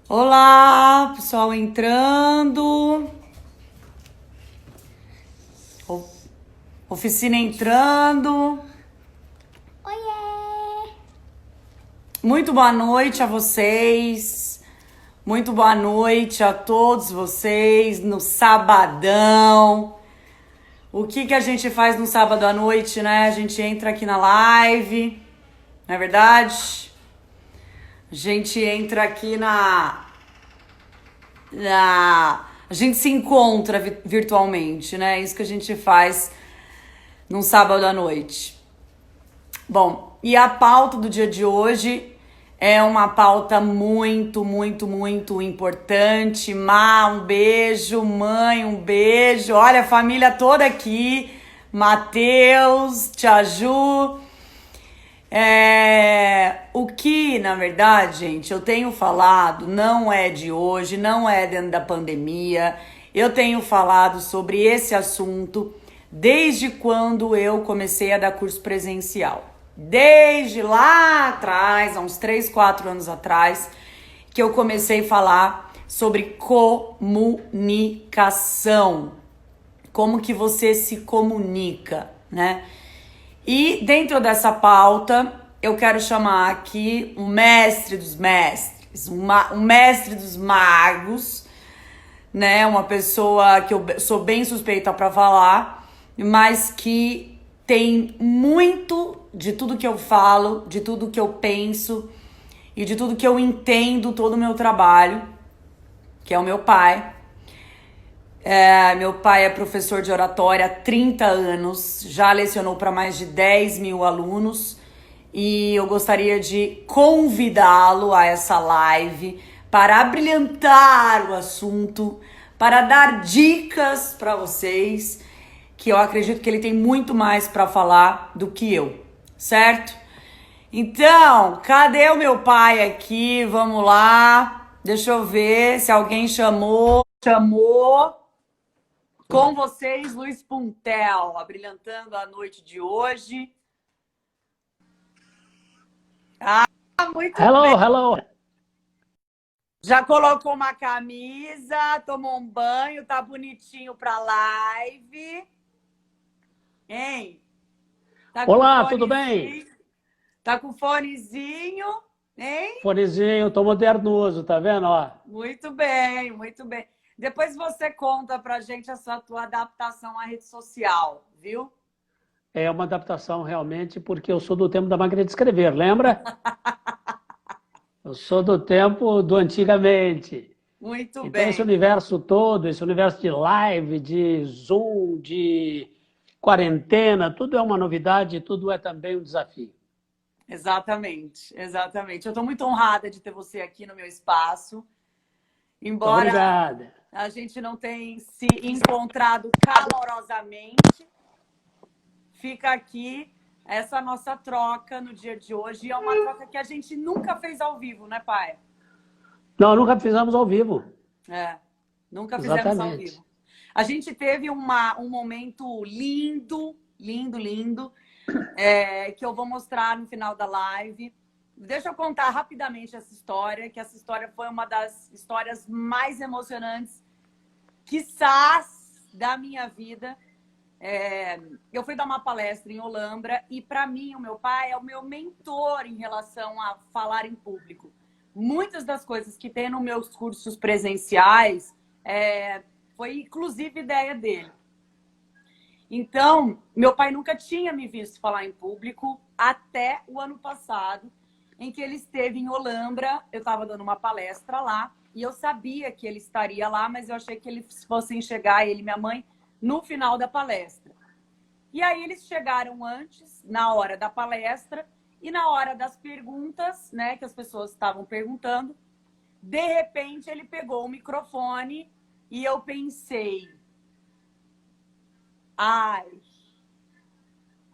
Olá, pessoal entrando. Oficina entrando. Oiê! Muito boa noite a vocês. Muito boa noite a todos vocês no sabadão. O que a gente faz no sábado à noite, né? A gente entra aqui na live, não é verdade? A gente entra aqui a gente se encontra virtualmente, né? É isso que a gente faz num sábado à noite. Bom, e a pauta do dia de hoje é uma pauta muito, muito, muito importante. Má, um beijo. Mãe, um beijo. Olha, a família toda aqui. Matheus, Tia Ju. O que, na verdade, gente, eu tenho falado não é de hoje, não é dentro da pandemia. Eu tenho falado sobre esse assunto desde quando eu comecei a dar curso presencial. Desde lá atrás, há uns 3, 4 anos atrás, que eu comecei a falar sobre comunicação. Como que você se comunica, né? E dentro dessa pauta, eu quero chamar aqui um mestre dos mestres, um mestre dos magos, né? Uma pessoa que eu sou bem suspeita para falar, mas que tem muito de tudo que eu falo, de tudo que eu penso e de tudo que eu entendo, todo o meu trabalho, que é o meu pai. Meu pai é professor de oratória há 30 anos, já lecionou para mais de 10 mil alunos e eu gostaria de convidá-lo a essa live para abrilhantar o assunto, para dar dicas para vocês, que eu acredito que ele tem muito mais para falar do que eu, certo? Então, cadê o meu pai aqui? Vamos lá, deixa eu ver se alguém chamou. Com vocês, Luiz Puntel, abrilhantando a noite de hoje. Muito bem. Hello. Já colocou uma camisa, tomou um banho, tá bonitinho pra live. Hein? Tá Olá, tudo bem? Tá com fonezinho, hein? Fonezinho, tô modernoso, tá vendo? Ó. Muito bem, muito bem. Depois você conta pra gente essa tua adaptação à rede social, viu? É uma adaptação realmente, porque eu sou do tempo da máquina de escrever, lembra? Eu sou do tempo do antigamente. Muito Então, bem. esse universo todo, esse universo de live, de Zoom, de quarentena, tudo é uma novidade, tudo é também um desafio. Exatamente, exatamente. Eu estou muito honrada de ter você aqui no meu espaço. Muito Embora obrigada. a gente não tenha se encontrado calorosamente, fica aqui essa nossa troca no dia de hoje. E é uma troca que a gente nunca fez ao vivo, né, pai? Não, nunca fizemos ao vivo. Nunca fizemos ao Exatamente. vivo. A gente teve um momento lindo, lindo, lindo, que eu vou mostrar no final da live. Deixa eu contar rapidamente essa história, que essa história foi uma das histórias mais emocionantes, quiçás, da minha vida. Eu fui dar uma palestra em Olambra e, para mim, o meu pai é o meu mentor em relação a falar em público. Muitas das coisas que tem nos meus cursos presenciais foi, inclusive, ideia dele. Então, meu pai nunca tinha me visto falar em público até o ano passado, em que ele esteve em Olambra. Eu estava dando uma palestra lá e eu sabia que ele estaria lá, mas eu achei que eles fossem chegar, ele e minha mãe, no final da palestra. E aí eles chegaram antes, na hora da palestra, e na hora das perguntas, né, que as pessoas estavam perguntando, de repente ele pegou o microfone e eu pensei, ai,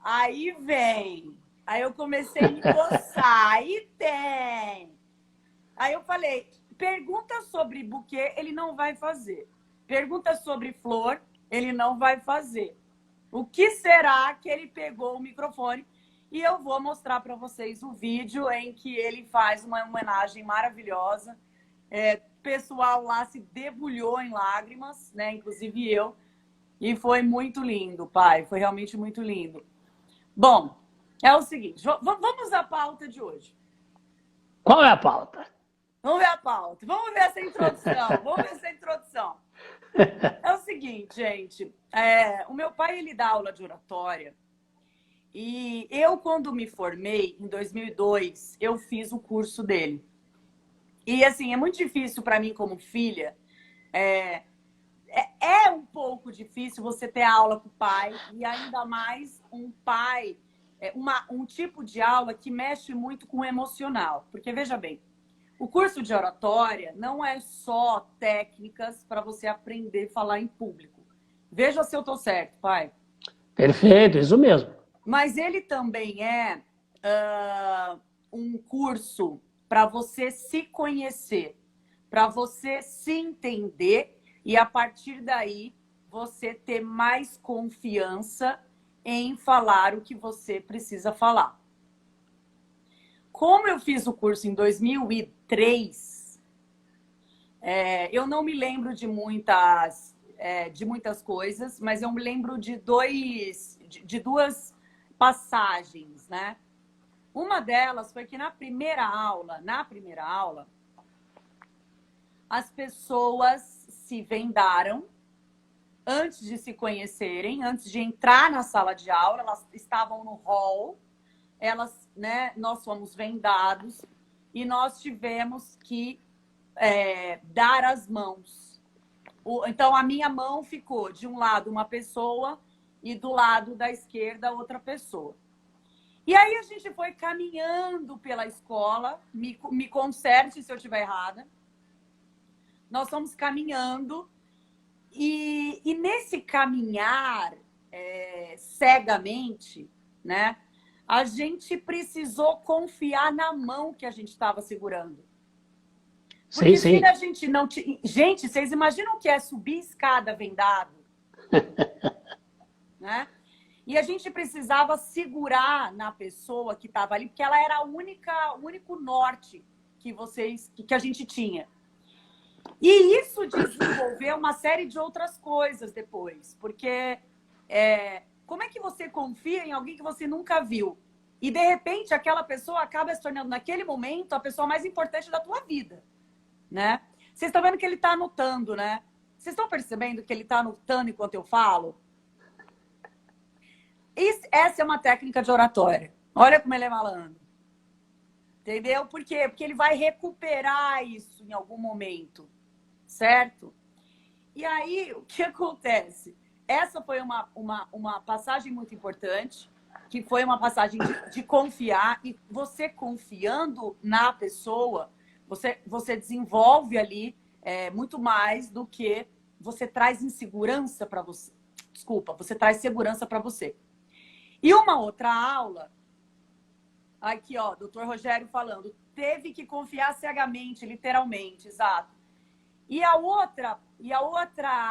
aí vem. Aí eu comecei a me coçar, aí tem. Aí eu falei, pergunta sobre buquê, ele não vai fazer. Pergunta sobre flor, ele não vai fazer. O que será que ele pegou o microfone? E eu vou mostrar para vocês o vídeo em que ele faz uma homenagem maravilhosa O pessoal lá se debulhou em lágrimas, né? Inclusive eu. E foi muito lindo, pai. Foi realmente muito lindo. Bom, é o seguinte, vamos à pauta de hoje. Qual é a pauta? Vamos ver a pauta. Vamos ver essa introdução. Vamos ver essa introdução. É o seguinte, gente. O meu pai, ele dá aula de oratória. E eu, quando me formei, em 2002, eu fiz o curso dele. E, assim, é muito difícil para mim, como filha. É um pouco difícil você ter aula com o pai. E ainda mais um pai, um tipo de aula que mexe muito com o emocional. Porque, veja bem, o curso de oratória não é só técnicas para você aprender a falar em público. Veja se eu estou certo, pai. Perfeito, isso mesmo. Mas ele também é um curso para você se conhecer, para você se entender e, a partir daí, você ter mais confiança em falar o que você precisa falar. Como eu fiz o curso em 2003, eu não me lembro de muitas coisas, mas eu me lembro de duas passagens, né? Uma delas foi que na primeira aula, as pessoas se vendaram antes de se conhecerem, antes de entrar na sala de aula, elas estavam no hall, nós fomos vendados e nós tivemos que dar as mãos. Então, a minha mão ficou de um lado uma pessoa e do lado da esquerda outra pessoa. E aí a gente foi caminhando pela escola, me conserte se eu estiver errada. Nós fomos caminhando e nesse caminhar cegamente, né, a gente precisou confiar na mão que a gente estava segurando. Porque se a gente não... Gente, vocês imaginam o que é subir escada vendado? Né? E a gente precisava segurar na pessoa que estava ali, porque ela era o único norte que a gente tinha. E isso desenvolveu uma série de outras coisas depois. Porque como é que você confia em alguém que você nunca viu? E, de repente, aquela pessoa acaba se tornando, naquele momento, a pessoa mais importante da tua vida. Né? Vocês estão vendo que ele está anotando, né? Vocês estão percebendo que ele está anotando enquanto eu falo? Essa é uma técnica de oratória. Olha como ele é malandro. Entendeu? Por quê? Porque ele vai recuperar isso em algum momento. Certo? E aí, o que acontece? Essa foi uma passagem muito importante, que foi uma passagem de confiar. E você confiando na pessoa, você desenvolve ali muito mais do que você traz insegurança para você. Desculpa, você traz segurança para você. E uma outra aula, aqui, ó, doutor Rogério falando, teve que confiar cegamente, literalmente, exato. E a outra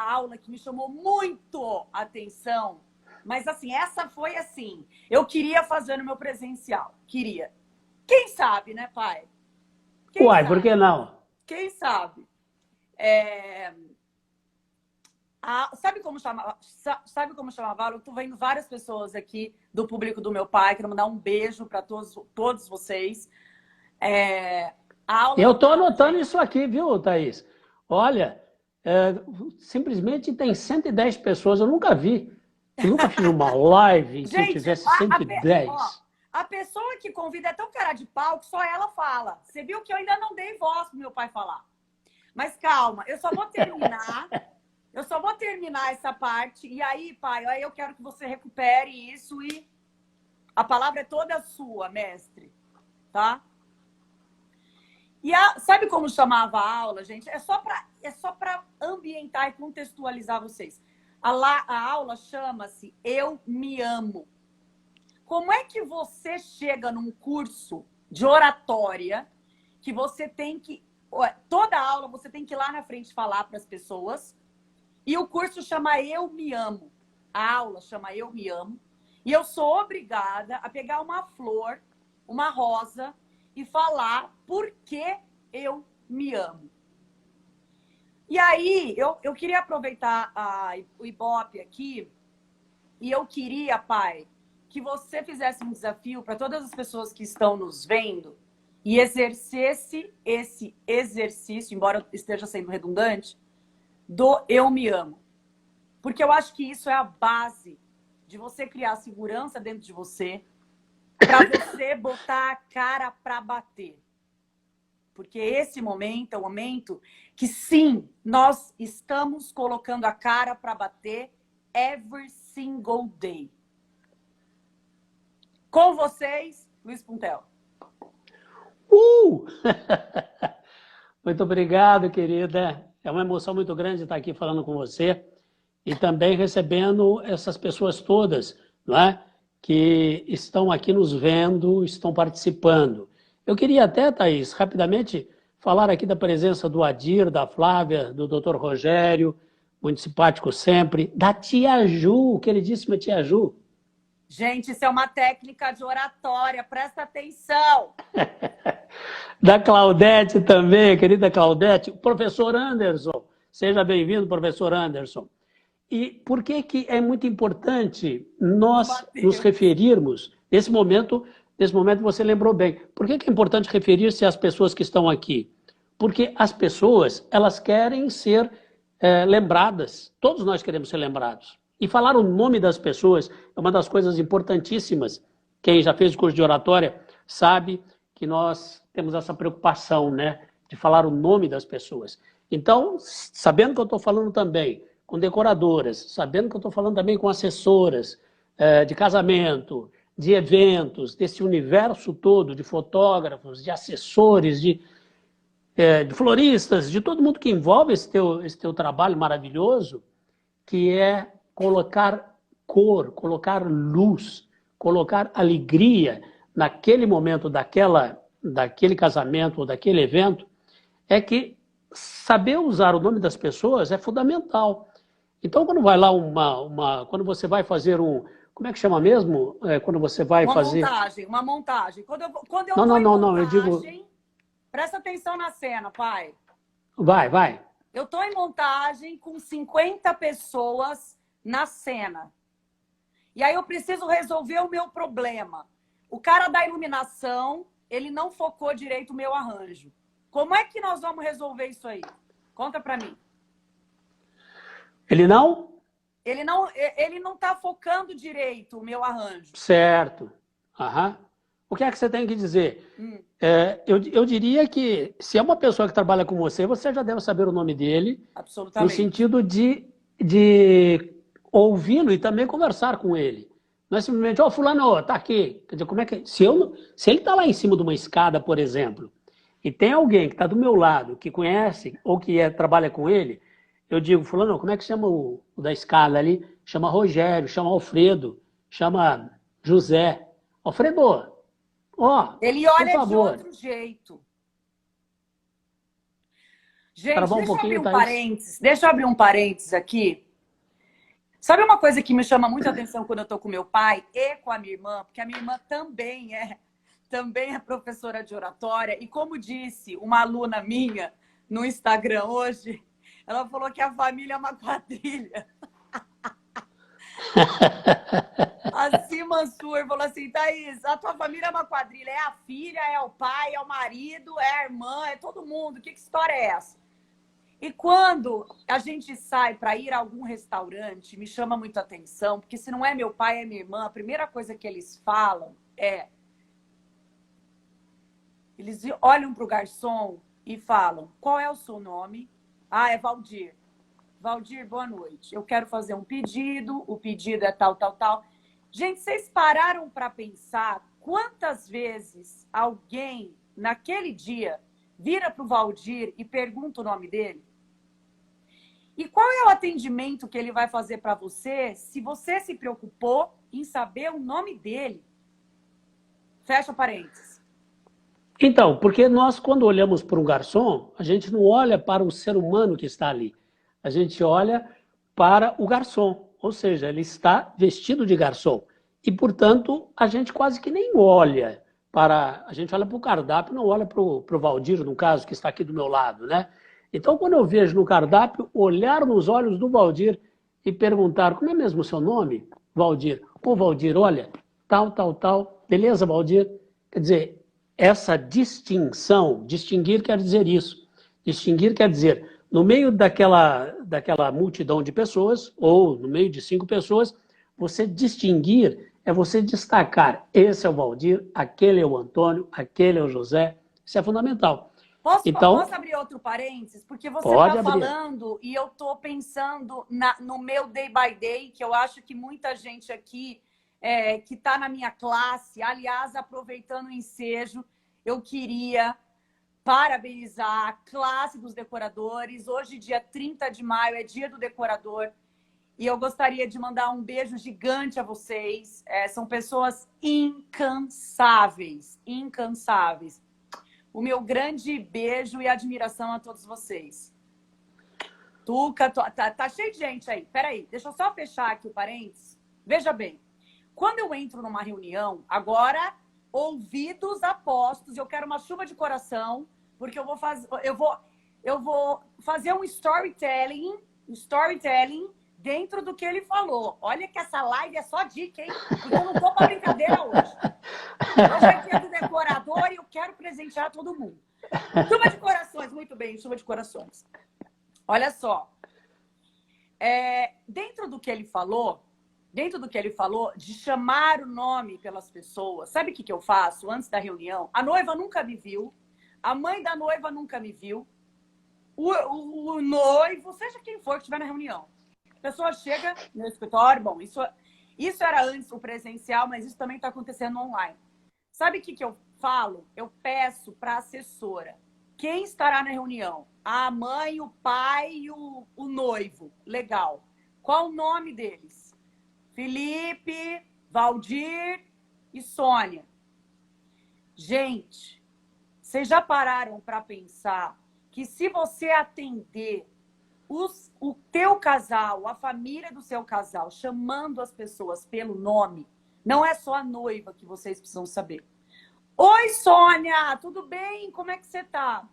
aula que me chamou muito a atenção, mas assim, essa foi assim, eu queria fazer no meu presencial, queria. Quem sabe, né, pai? Uai, por que não? Quem sabe? Sabe como chamava? Eu tô vendo várias pessoas aqui do público do meu pai. Quero mandar um beijo para todos vocês. Eu tô anotando isso aqui, viu, Thaís? Olha, simplesmente tem 110 pessoas. Eu nunca vi. Eu nunca fiz uma live que tivesse 110. A pessoa que convida é tão cara de pau que só ela fala. Você viu que eu ainda não dei voz pro meu pai falar. Mas calma, eu só vou terminar. Eu só vou terminar essa parte. E aí, pai, aí eu quero que você recupere isso e a palavra é toda sua, mestre. Tá? E sabe como chamava a aula, gente? É só para ambientar e contextualizar vocês. A aula chama-se Eu Me Amo. Como é que você chega num curso de oratória que você tem que... Toda aula você tem que ir lá na frente falar para as pessoas. E o curso chama Eu Me Amo. A aula chama Eu Me Amo. E eu sou obrigada a pegar uma flor, uma rosa, e falar por que eu me amo. E aí, eu queria aproveitar o Ibope aqui, e eu queria, pai, que você fizesse um desafio para todas as pessoas que estão nos vendo e exercesse esse exercício, embora esteja sendo redundante, do eu me amo. Porque eu acho que isso é a base de você criar segurança dentro de você, para você botar a cara para bater. Porque esse momento é o momento que, sim, nós estamos colocando a cara para bater every single day. Com vocês, Luiz Puntel. Muito obrigado, querida. É uma emoção muito grande estar aqui falando com você e também recebendo essas pessoas todas, não é? Que estão aqui nos vendo, estão participando. Eu queria até, Thaís, rapidamente falar aqui da presença do Adir, da Flávia, do Dr. Rogério, muito simpático sempre, da tia Ju, queridíssima tia Ju. Gente, isso é uma técnica de oratória, presta atenção. Da Claudete também, querida Claudete. O professor Anderson, seja bem-vindo, professor Anderson. E por que é muito importante nós nos referirmos, nesse momento você lembrou bem, por que é importante referir-se às pessoas que estão aqui? Porque as pessoas, elas querem ser lembradas, todos nós queremos ser lembrados. E falar o nome das pessoas é uma das coisas importantíssimas. Quem já fez o curso de oratória sabe que nós temos essa preocupação, né, de falar o nome das pessoas. Então, sabendo que eu estou falando também com decoradoras, sabendo que eu estou falando também com assessoras de casamento, de eventos, desse universo todo de fotógrafos, de assessores, de floristas, de todo mundo que envolve esse teu trabalho maravilhoso, que é colocar cor, colocar luz, colocar alegria naquele momento daquele casamento ou daquele evento, é que saber usar o nome das pessoas é fundamental. Então, quando vai lá quando você vai fazer como é que chama mesmo? Quando você vai fazer... Uma montagem. Quando eu não, montagem, eu digo... Presta atenção na cena, pai. Vai. Eu estou em montagem com 50 pessoas na cena. E aí eu preciso resolver o meu problema. O cara da iluminação, ele não focou direito o meu arranjo. Como é que nós vamos resolver isso aí? Conta pra mim. Ele não? Ele não tá focando direito o meu arranjo. Certo. Aham. O que é que você tem que dizer? Eu diria que se é uma pessoa que trabalha com você, você já deve saber o nome dele. Absolutamente. No sentido de ouvi-lo e também conversar com ele. Não é simplesmente, fulano, tá aqui. Quer dizer, como é que... Se ele está lá em cima de uma escada, por exemplo, e tem alguém que está do meu lado, que conhece ou que trabalha com ele, eu digo, fulano, como é que chama o da escada ali? Chama Rogério, chama Alfredo, chama José. Alfredo, ele olha por favor. de outro jeito. Gente, deixa eu abrir um parênteses aqui. Sabe uma coisa que me chama muita atenção quando eu tô com meu pai e com a minha irmã? Porque a minha irmã também é professora de oratória. E como disse uma aluna minha no Instagram hoje, ela falou que a família é uma quadrilha. A Cima Sur falou assim, Thaís, a tua família é uma quadrilha. É a filha, é o pai, é o marido, é a irmã, é todo mundo. Que história é essa? E quando a gente sai para ir a algum restaurante, me chama muito a atenção, porque se não é meu pai, é minha irmã, a primeira coisa que eles falam é... Eles olham para o garçom e falam, qual é o seu nome? Ah, é Valdir. Valdir, boa noite. Eu quero fazer um pedido, o pedido é tal, tal, tal. Gente, vocês pararam para pensar quantas vezes alguém, naquele dia, vira para o Valdir e pergunta o nome dele? E qual é o atendimento que ele vai fazer para você se você se preocupou em saber o nome dele? Fecha parênteses. Então, porque nós, quando olhamos para um garçom, a gente não olha para o ser humano que está ali. A gente olha para o garçom, ou seja, ele está vestido de garçom. E, portanto, a gente quase que nem olha para... A gente olha para o cardápio, não olha para o Valdir, no caso, que está aqui do meu lado, né? Então, quando eu vejo no cardápio, olhar nos olhos do Valdir e perguntar, como é mesmo o seu nome, Valdir? Ô, Valdir, olha, tal, tal, tal, beleza, Valdir? Quer dizer, essa distinção, distinguir quer dizer isso. Distinguir quer dizer, no meio daquela multidão de pessoas, ou no meio de 5 pessoas, você distinguir é você destacar. Esse é o Valdir, aquele é o Antônio, aquele é o José. Isso é fundamental. Posso abrir outro parênteses? Porque você está falando e eu estou pensando no meu day by day, que eu acho que muita gente aqui que está na minha classe, aliás, aproveitando o ensejo, eu queria parabenizar a classe dos decoradores. Hoje, dia 30 de maio, é dia do decorador. E eu gostaria de mandar um beijo gigante a vocês. São pessoas incansáveis, incansáveis. O meu grande beijo e admiração a todos vocês. Tuca, tá cheio de gente aí. Peraí, deixa eu só fechar aqui o parênteses. Veja bem, quando eu entro numa reunião, agora, ouvidos apostos, eu quero uma chuva de coração, porque eu vou fazer um storytelling dentro do que ele falou. Olha que essa live é só dica, hein? Porque eu não tô pra brincadeira hoje. Hoje é dia do decorador e eu quero presentear todo mundo. Chuva de corações, muito bem, chuva de corações. Olha só. Dentro do que ele falou, de chamar o nome pelas pessoas, sabe o que eu faço antes da reunião? A noiva nunca me viu, a mãe da noiva nunca me viu, o noivo, seja quem for que estiver na reunião. A pessoa chega no escritório, bom, isso era antes o presencial, mas isso também está acontecendo online. Sabe o que eu falo? Eu peço para a assessora. Quem estará na reunião? A mãe, o pai e o noivo. Legal. Qual o nome deles? Felipe, Valdir e Sônia. Gente, vocês já pararam para pensar que se você atender o teu casal, a família do seu casal, chamando as pessoas pelo nome, não é só a noiva que vocês precisam saber. Oi, Sônia, tudo bem? Como é que você tá?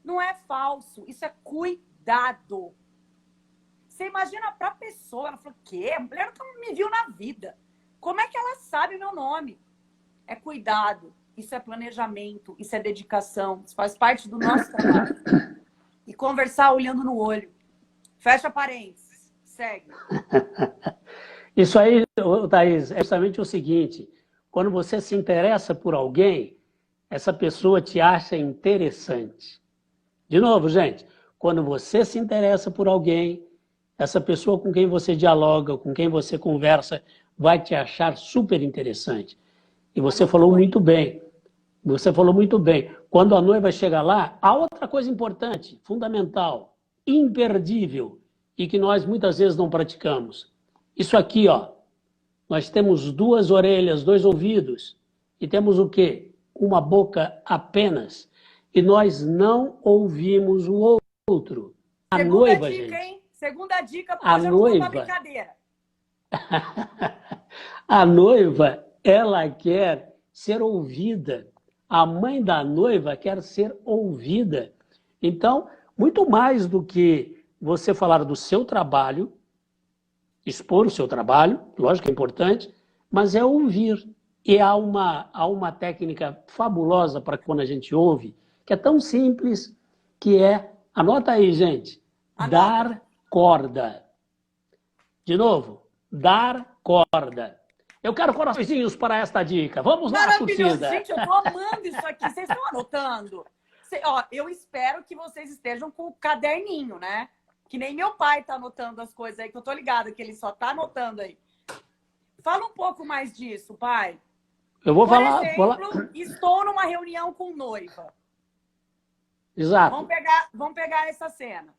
Não é falso, isso é cuidado. Você imagina para a pessoa, ela falou, o quê? A mulher nunca me viu na vida. Como é que ela sabe o meu nome? É cuidado, isso é planejamento, isso é dedicação, isso faz parte do nosso trabalho. E conversar olhando no olho. Fecha parênteses. Segue. Isso aí, Thaís, é justamente o seguinte. Quando você se interessa por alguém, essa pessoa te acha interessante. De novo, gente. Quando você se interessa por alguém, essa pessoa com quem você dialoga, com quem você conversa, vai te achar super interessante. E você falou muito bem. Você falou muito bem. Quando a noiva chega lá, há outra coisa importante, fundamental, imperdível, e que nós muitas vezes não praticamos. Isso aqui, ó. Nós temos 2 orelhas, 2 ouvidos, e temos o quê? Uma boca apenas. E nós não ouvimos o outro. A noiva, dica, gente. Hein? Segunda dica, porque hoje eu não tô pra brincadeira. A noiva, ela quer ser ouvida. A mãe da noiva quer ser ouvida. Então, muito mais do que você falar do seu trabalho, expor o seu trabalho, lógico que é importante, mas é ouvir. E há uma técnica fabulosa para quando a gente ouve, que é tão simples, que é, anota aí, gente, dar corda. De novo, dar corda. Eu quero coraçõezinhos para esta dica. Vamos lá, torcida. Gente, eu tô amando isso aqui. Vocês estão anotando? Eu espero que vocês estejam com o caderninho, né? Que nem meu pai tá anotando as coisas aí, que eu tô ligada que ele só tá anotando aí. Fala um pouco mais disso, pai. Eu vou Por falar... exemplo, estou numa reunião com noiva. Exato. Vamos pegar essa cena.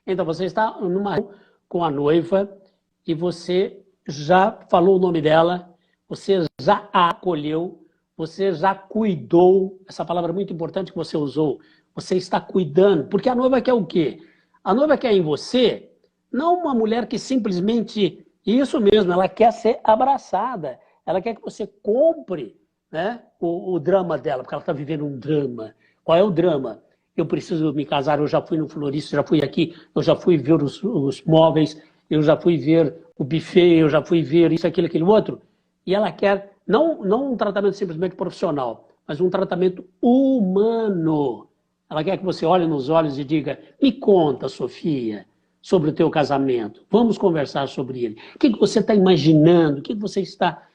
Então, você está numa reunião com a noiva e você já falou o nome dela, você já a acolheu, você já cuidou, essa palavra é muito importante que você usou, você está cuidando, porque a noiva quer o quê? A noiva quer em você, não uma mulher que simplesmente, isso mesmo, ela quer ser abraçada, ela quer que você compre, né, o drama dela, porque ela está vivendo um drama. Qual é o drama? eu preciso me casar, eu já fui no florista, já fui aqui, eu já fui ver os móveis, eu já fui ver o buffet, eu já fui ver isso, aquilo, aquele outro. E ela quer, não um tratamento simplesmente profissional, mas um tratamento humano. Ela quer que você olhe nos olhos e diga, me conta, Sofia, sobre o teu casamento. Vamos conversar sobre ele. O que você está imaginando? O que você está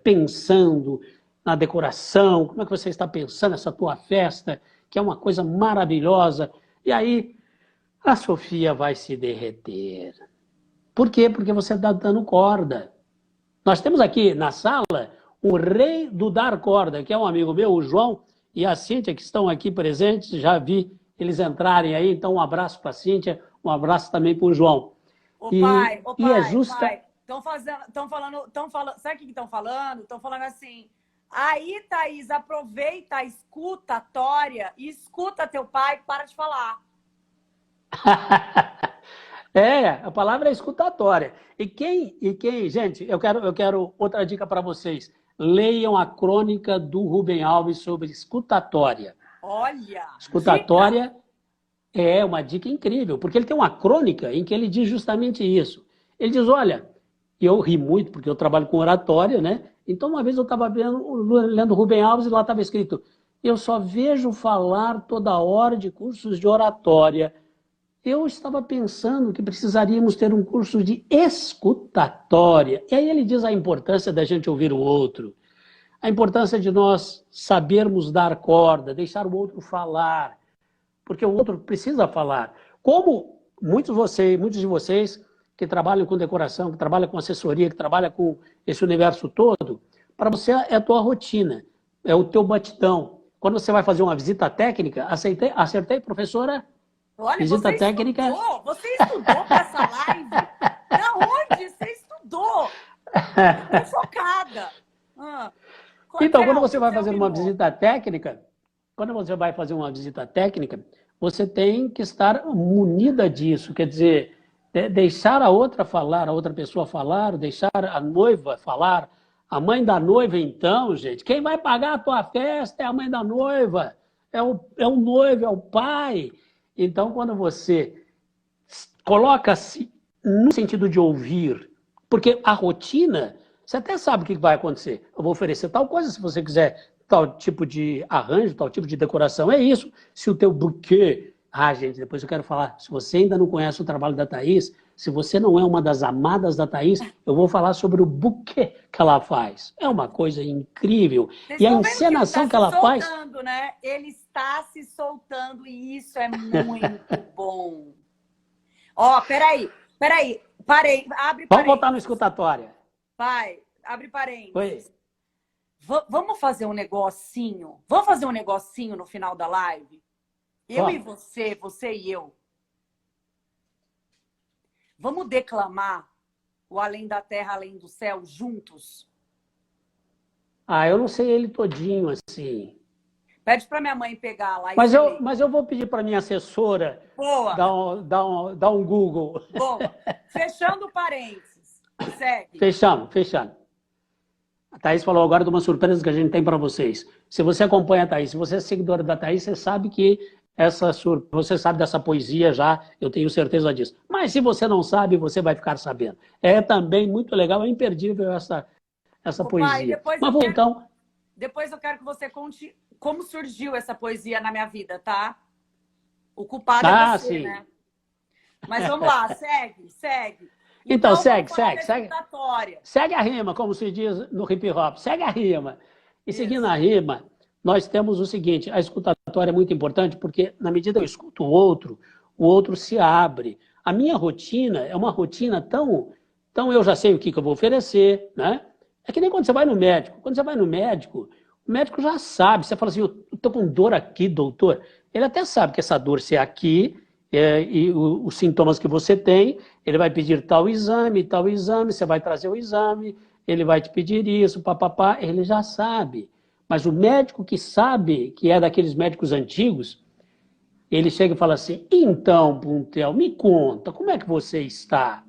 pensando na decoração? Como é que você está pensando nessa tua festa, que é uma coisa maravilhosa? E aí a Sofia vai se derreter. Por quê? Porque você está dando corda. Nós temos aqui na sala o rei do dar corda, que é um amigo meu, o João, e a Cíntia, que estão aqui presentes, já vi eles entrarem aí, então um abraço para a Cíntia, um abraço também para o João. Ô pai, Pai, estão falando, sabe o que estão falando? Estão falando assim, aí, Thaís, aproveita, escuta a Tória e escuta teu pai, para de falar. A palavra é escutatória. Gente, eu quero outra dica para vocês. Leiam a crônica do Rubem Alves sobre escutatória. Olha! Escutatória é uma dica incrível, porque ele tem uma crônica em que ele diz justamente isso. Ele diz, olha, eu ri muito porque eu trabalho com oratória, né? Então, uma vez eu estava lendo Rubem Alves e lá estava escrito, eu só vejo falar toda hora de cursos de oratória. Eu estava pensando que precisaríamos ter um curso de escutatória. E aí ele diz a importância da gente ouvir o outro, a importância de nós sabermos dar corda, deixar o outro falar, porque o outro precisa falar. Como muitos de vocês que trabalham com decoração, que trabalham com assessoria, que trabalham com esse universo todo, para você é a tua rotina, é o teu batidão. Quando você vai fazer uma visita técnica, acertei, professora? Olha, visita técnica. Você estudou para essa live? Da onde você estudou? Estou chocada. Então, quando você vai fazer uma visita técnica, você tem que estar munida disso, quer dizer, deixar a outra falar, a outra pessoa falar, deixar a noiva falar. A mãe da noiva, então, gente, quem vai pagar a tua festa é a mãe da noiva, é o noivo, é o pai. Então, quando você coloca-se no sentido de ouvir, porque a rotina, você até sabe o que vai acontecer. Eu vou oferecer tal coisa, se você quiser tal tipo de arranjo, tal tipo de decoração, é isso. Se o teu buquê... gente, depois eu quero falar, se você ainda não conhece o trabalho da Thaís, se você não é uma das amadas da Thaís, eu vou falar sobre o buquê que ela faz. É uma coisa incrível. E a encenação que ela faz... Né? Ele está se soltando e isso é muito bom. Ó, peraí. Parei. Abre parênteses. Vamos voltar no escutatória. Pai, abre parênteses. Oi. Vamos fazer um negocinho? Vamos fazer um negocinho no final da live? Eu e você e eu. Vamos declamar o Além da Terra, Além do Céu juntos? Eu não sei ele todinho assim. Pede para minha mãe pegar lá. Mas eu vou pedir para minha assessora dar um Google. Boa. Fechando parênteses. Segue. Fechando. A Thaís falou agora de uma surpresa que a gente tem para vocês. Se você acompanha a Thaís, se você é seguidora da Thaís, você sabe que você sabe dessa poesia já, eu tenho certeza disso. Mas se você não sabe, você vai ficar sabendo. É também muito legal, é imperdível essa poesia. Depois eu quero que você conte como surgiu essa poesia na minha vida, tá? O culpado é você, sim. Né? Mas vamos lá, segue. Então segue. Segue a rima, como se diz no hip hop. Segue a rima. E seguindo a rima, nós temos o seguinte, a escutatória é muito importante porque na medida que eu escuto o outro se abre. A minha rotina é uma rotina tão eu já sei o que eu vou oferecer, né? É que nem quando você vai no médico. Quando você vai no médico, o médico já sabe. Você fala assim, eu estou com dor aqui, doutor. Ele até sabe que essa dor se é aqui, e os sintomas que você tem, ele vai pedir tal exame, você vai trazer o exame, ele vai te pedir isso, papapá, ele já sabe. Mas o médico que sabe, que é daqueles médicos antigos, ele chega e fala assim, então, Puntel, me conta, como é que você está?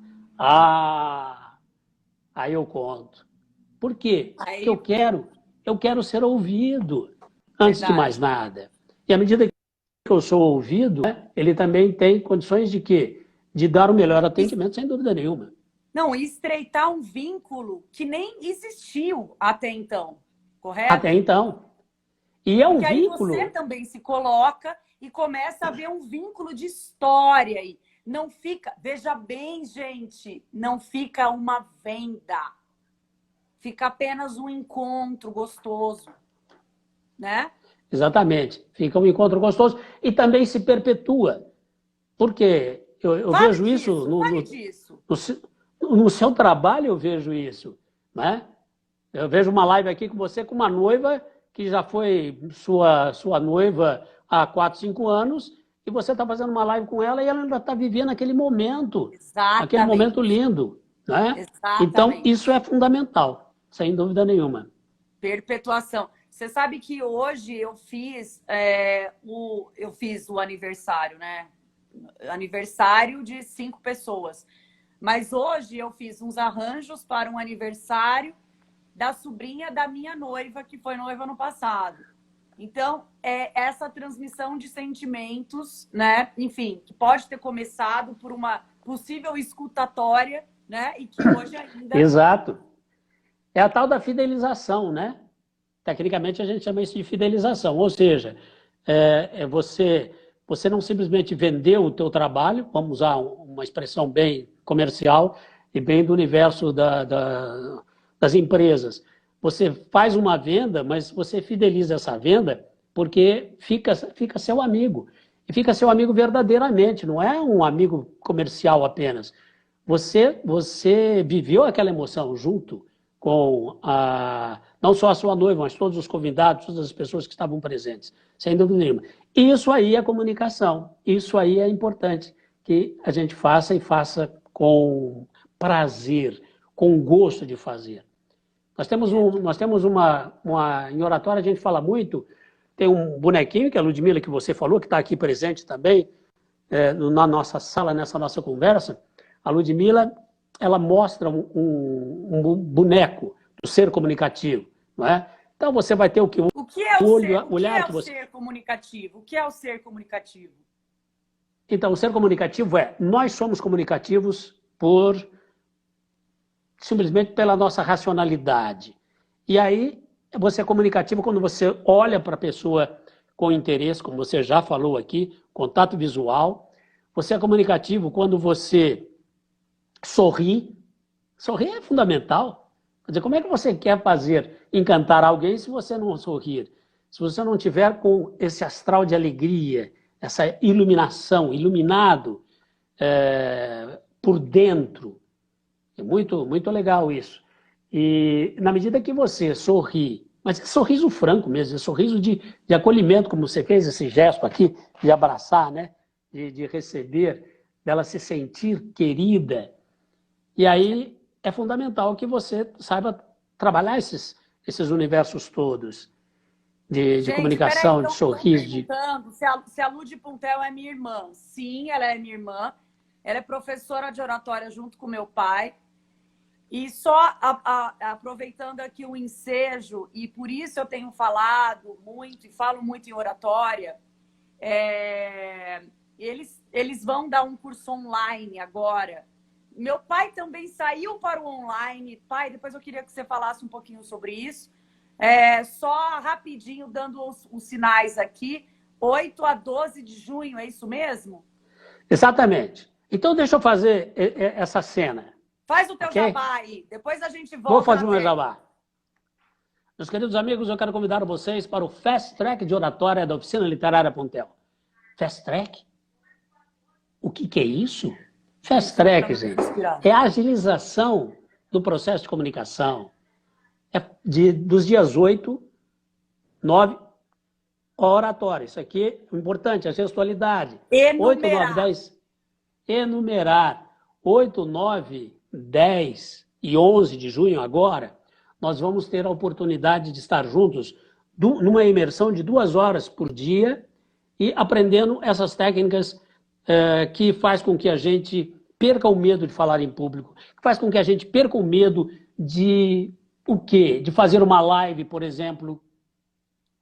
Aí eu conto. Por quê? Porque eu quero ser ouvido, antes de mais nada. E à medida eu sou ouvido, né, ele também tem condições de quê? De dar o melhor atendimento, sem dúvida nenhuma. Não, e estreitar um vínculo que nem existiu até então, correto? Até então. E é um Porque vínculo... aí você também se coloca e começa a ver um vínculo de história aí. Não fica, veja bem, gente, não fica uma venda. Fica apenas um encontro gostoso, né? Exatamente. Fica um encontro gostoso e também se perpetua. Porque eu vejo isso no seu trabalho, eu vejo isso, né? Eu vejo uma live aqui com você com uma noiva que já foi sua noiva há 4, 5 anos e você está fazendo uma live com ela e ela ainda está vivendo aquele momento, aquele momento lindo, né? Exatamente. Então, isso é fundamental, sem dúvida nenhuma. Perpetuação. Você sabe que hoje eu fiz o aniversário, né? Aniversário de 5 pessoas. Mas hoje eu fiz uns arranjos para um aniversário da sobrinha da minha noiva, que foi noiva no passado. Então, é essa transmissão de sentimentos, né? Enfim, que pode ter começado por uma possível escutatória, né? E que hoje ainda... Exato. É a tal da fidelização, né? Tecnicamente, a gente chama isso de fidelização. Ou seja, você não simplesmente vendeu o teu trabalho, vamos usar uma expressão bem comercial e bem do universo das empresas. Você faz uma venda, mas você fideliza essa venda porque fica seu amigo. E fica seu amigo verdadeiramente, não é um amigo comercial apenas. Você viveu aquela emoção junto com não só a sua noiva, mas todos os convidados, todas as pessoas que estavam presentes, sem dúvida nenhuma. Isso aí é comunicação, isso aí é importante que a gente faça e faça com prazer, com gosto de fazer. Nós temos em oratória a gente fala muito, tem um bonequinho, que é a Ludmila, que você falou, que está aqui presente também, na nossa sala, nessa nossa conversa. A Ludmila, ela mostra um boneco do ser comunicativo, não é? Então você vai ter o que? O que é o ser comunicativo? O que é o ser comunicativo? Então, o ser comunicativo nós somos comunicativos simplesmente pela nossa racionalidade. E aí, você é comunicativo quando você olha para a pessoa com interesse, como você já falou aqui, contato visual. Você é comunicativo quando você sorri. Sorrir é fundamental. Quer dizer, como é que você quer encantar alguém se você não sorrir? Se você não tiver com esse astral de alegria, essa iluminação, iluminado por dentro. É muito, muito legal isso. E na medida que você sorri, mas é sorriso franco mesmo, é sorriso de acolhimento, como você fez esse gesto aqui, de abraçar, né? De receber, dela se sentir querida. E aí é fundamental que você saiba trabalhar esses universos todos de comunicação, então, de sorriso. Perguntando se a Lud Puntel é minha irmã. Sim, ela é minha irmã. Ela é professora de oratória junto com meu pai. E só aproveitando aqui o ensejo, e por isso eu tenho falado muito e falo muito em oratória, eles vão dar um curso online agora. Meu pai também saiu para o online. Pai, depois eu queria que você falasse um pouquinho sobre isso. Só rapidinho, dando os sinais aqui. 8 a 12 de junho, é isso mesmo? Exatamente. Então, deixa eu fazer essa cena. Faz o teu jabá aí. Depois a gente volta. Vou fazer o meu jabá. Meus queridos amigos, eu quero convidar vocês para o Fast Track de oratória da Oficina Literária Puntel. Fast Track? O que é isso? Fast Track, gente, é a agilização do processo de comunicação. Dos dias 8, 9, oratória. Isso aqui é importante, a gestualidade. Enumerar. 8, 9, 10. Enumerar. 8, 9, 10 e 11 de junho agora, nós vamos ter a oportunidade de estar juntos numa imersão de 2 horas por dia e aprendendo essas técnicas que faz com que a gente perca o medo de falar em público, que faz com que a gente perca o medo de o quê? De fazer uma live, por exemplo.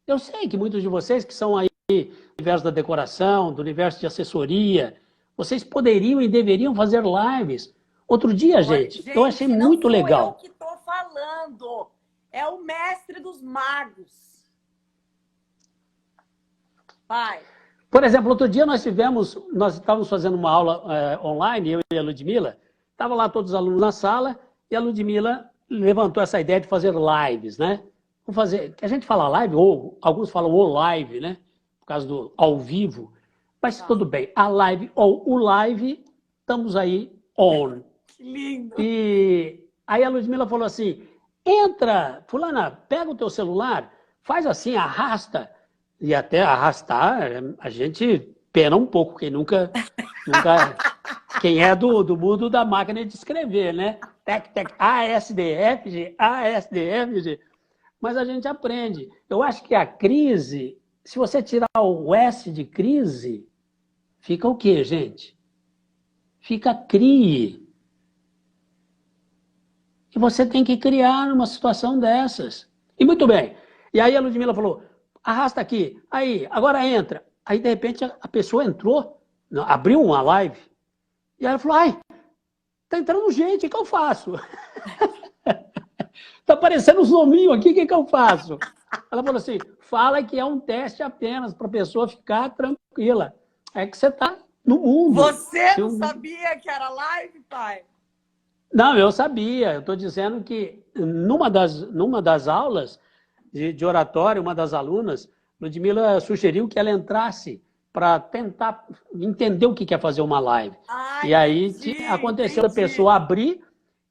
Eu sei que muitos de vocês que são aí universo da decoração, do universo de assessoria. Vocês poderiam e deveriam fazer lives. Outro dia, gente, eu achei muito legal. Não sou eu que estou falando. É o mestre dos magos. Vai. Por exemplo, outro dia nós estávamos fazendo uma aula online, eu e a Ludmila. Estavam lá todos os alunos na sala e a Ludmila levantou essa ideia de fazer lives, né? Vamos fazer, a gente fala live, ou alguns falam o live, né? Por causa do ao vivo. Mas tudo bem, a live ou o live, estamos aí on. Que lindo! E aí a Ludmila falou assim, entra, fulana, pega o teu celular, faz assim, arrasta. E até arrastar, a gente pena um pouco, quem é do mundo da máquina de escrever, né? Tec, ASDF, ASDF, mas a gente aprende. Eu acho que a crise, se você tirar o S de crise, fica o quê, gente? Fica crie. E você tem que criar uma situação dessas. E muito bem. E aí a Ludmila falou, arrasta aqui. Aí, agora entra. Aí, de repente, a pessoa entrou, abriu uma live. E aí ela falou, ai, tá entrando gente, o que eu faço? Tá aparecendo uns nominhos aqui, o que eu faço? Ela falou assim, fala que é um teste apenas, para a pessoa ficar tranquila. É que você tá no mundo. Você não sabia que era live, pai? Não, eu sabia. Eu estou dizendo que numa das aulas de oratório, uma das alunas, Ludmila sugeriu que ela entrasse para tentar entender o que é fazer uma live. Ai, e aí aconteceu a pessoa abrir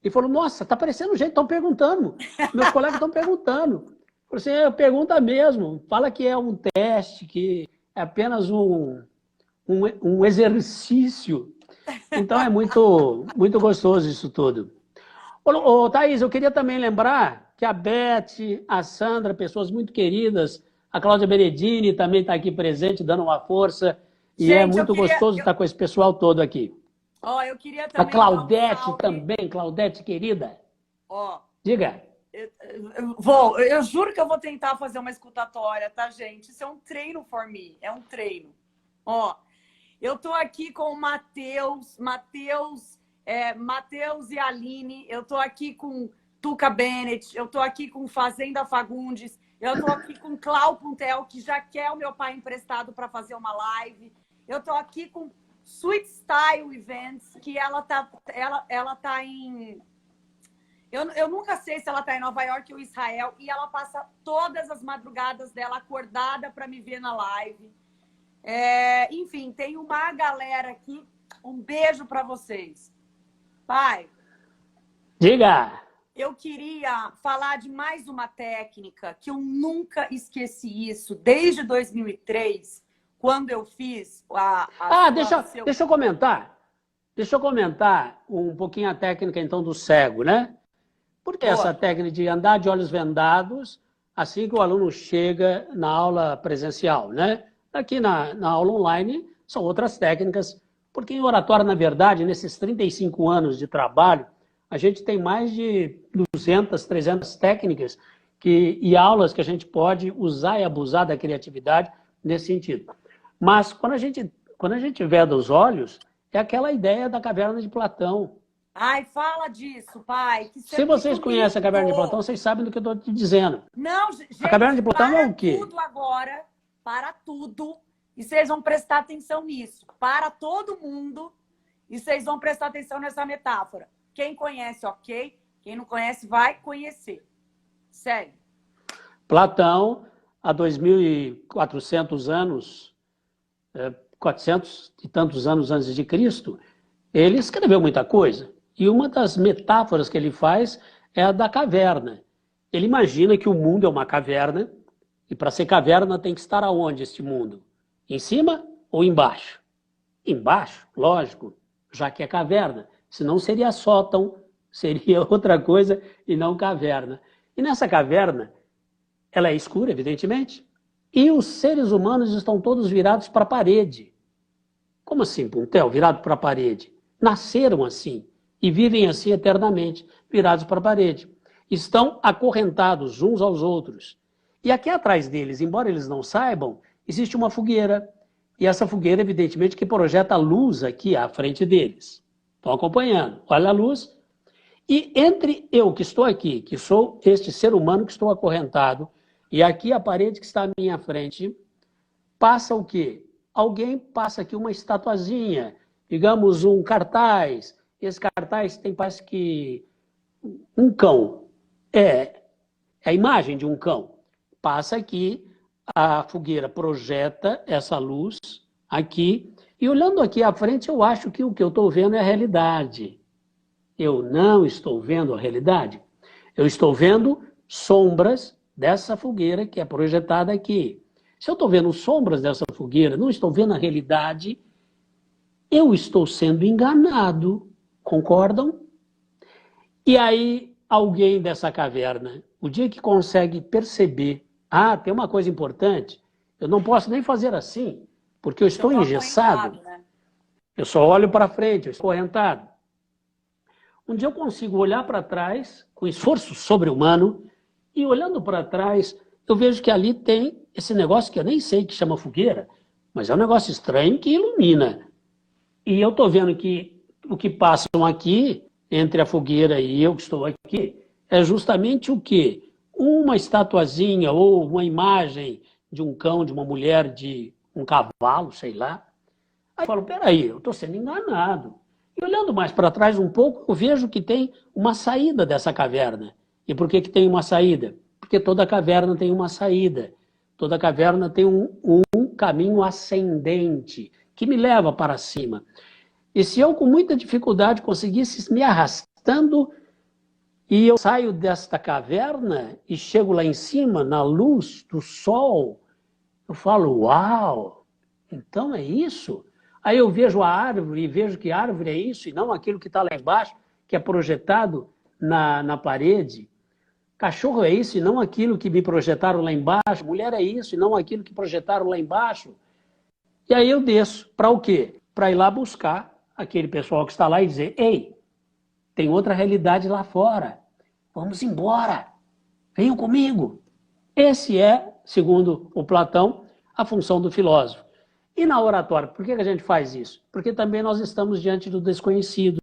e falou, nossa, tá aparecendo gente, estão perguntando. Meus colegas estão perguntando. Você pergunta mesmo, fala que é um teste, que é apenas um exercício. Então é muito, muito gostoso isso tudo. Ô, Thaís, eu queria também lembrar que a Beth, a Sandra, pessoas muito queridas, a Cláudia Beredini também está aqui presente, dando uma força. E é muito gostoso estar com esse pessoal todo aqui. Ó, eu queria também... A Claudete também, Claudete querida. Ó. Diga. Eu juro que eu vou tentar fazer uma escutatória, tá, gente? Isso é um treino for me, é um treino. Ó, eu tô aqui com o Matheus e a Aline, eu tô aqui com Tuca Bennett, eu tô aqui com Fazenda Fagundes, eu tô aqui com Clau Puntel, que já quer o meu pai emprestado para fazer uma live. Eu tô aqui com Sweet Style Events, que ela tá em... Eu nunca sei se ela tá em Nova York ou Israel, e ela passa todas as madrugadas dela acordada para me ver na live. Enfim, tem uma galera aqui. Um beijo para vocês. Pai. Diga. Eu queria falar de mais uma técnica que eu nunca esqueci isso, desde 2003, quando eu fiz deixa eu comentar. Deixa eu comentar um pouquinho a técnica, então, do cego, né? Por que essa técnica de andar de olhos vendados assim que o aluno chega na aula presencial, né? Aqui na aula online são outras técnicas, porque em oratório, na verdade, nesses 35 anos de trabalho, a gente tem mais de 200, 300 técnicas e aulas que a gente pode usar e abusar da criatividade nesse sentido. Mas quando a gente veda os olhos, é aquela ideia da caverna de Platão. Ai, fala disso, pai. Se vocês conhecem a caverna de Platão, vocês sabem do que eu estou te dizendo. Não, gente, a caverna de Platão é o quê? Tudo agora, para tudo, e vocês vão prestar atenção nisso. Para todo mundo, e vocês vão prestar atenção nessa metáfora. Quem conhece, ok. Quem não conhece, vai conhecer. Segue. Platão, há 2.400 anos, 400 e tantos anos antes de Cristo, ele escreveu muita coisa. E uma das metáforas que ele faz é a da caverna. Ele imagina que o mundo é uma caverna, e para ser caverna tem que estar aonde este mundo? Em cima ou embaixo? Embaixo, lógico, já que é caverna. Senão seria sótão, seria outra coisa e não caverna. E nessa caverna, ela é escura, evidentemente, e os seres humanos estão todos virados para a parede. Como assim, Puntel, virado para a parede? Nasceram assim e vivem assim eternamente, virados para a parede. Estão acorrentados uns aos outros. E aqui atrás deles, embora eles não saibam, existe uma fogueira. E essa fogueira, evidentemente, que projeta a luz aqui à frente deles. Estão acompanhando. Olha a luz. E entre eu que estou aqui, que sou este ser humano que estou acorrentado, e aqui a parede que está à minha frente, passa o quê? Alguém passa aqui uma estatuazinha, digamos um cartaz. Esse cartaz tem, parece que, um cão. É a imagem de um cão. Passa aqui, a fogueira projeta essa luz aqui, e olhando aqui à frente, eu acho que o que eu estou vendo é a realidade. Eu não estou vendo a realidade. Eu estou vendo sombras dessa fogueira que é projetada aqui. Se eu estou vendo sombras dessa fogueira, não estou vendo a realidade, eu estou sendo enganado. Concordam? E aí, alguém dessa caverna, o dia que consegue perceber, tem uma coisa importante, eu não posso nem fazer assim, porque eu estou engessado. Né? Eu só olho para frente, eu estou acorrentado. Um dia eu consigo olhar para trás, com esforço sobre-humano, e olhando para trás, eu vejo que ali tem esse negócio que eu nem sei que chama fogueira, mas é um negócio estranho que ilumina. E eu estou vendo que o que passam aqui, entre a fogueira e eu que estou aqui, é justamente o quê? Uma estatuazinha ou uma imagem de um cão, de uma mulher, de um cavalo, sei lá. Aí eu falo, peraí, eu estou sendo enganado. E olhando mais para trás um pouco, eu vejo que tem uma saída dessa caverna. E por que tem uma saída? Porque toda caverna tem uma saída. Toda caverna tem um caminho ascendente, que me leva para cima. E se eu, com muita dificuldade, conseguisse me arrastando, e eu saio desta caverna e chego lá em cima, na luz do sol, eu falo, uau, então é isso? Aí eu vejo a árvore e vejo que a árvore é isso, e não aquilo que está lá embaixo, que é projetado na parede. Cachorro é isso e não aquilo que me projetaram lá embaixo. Mulher é isso e não aquilo que projetaram lá embaixo. E aí eu desço. Para o quê? Para ir lá buscar aquele pessoal que está lá e dizer, ei, tem outra realidade lá fora. Vamos embora. Venham comigo. Esse é, segundo o Platão, a função do filósofo. E na oratória, por que a gente faz isso? Porque também nós estamos diante do desconhecido.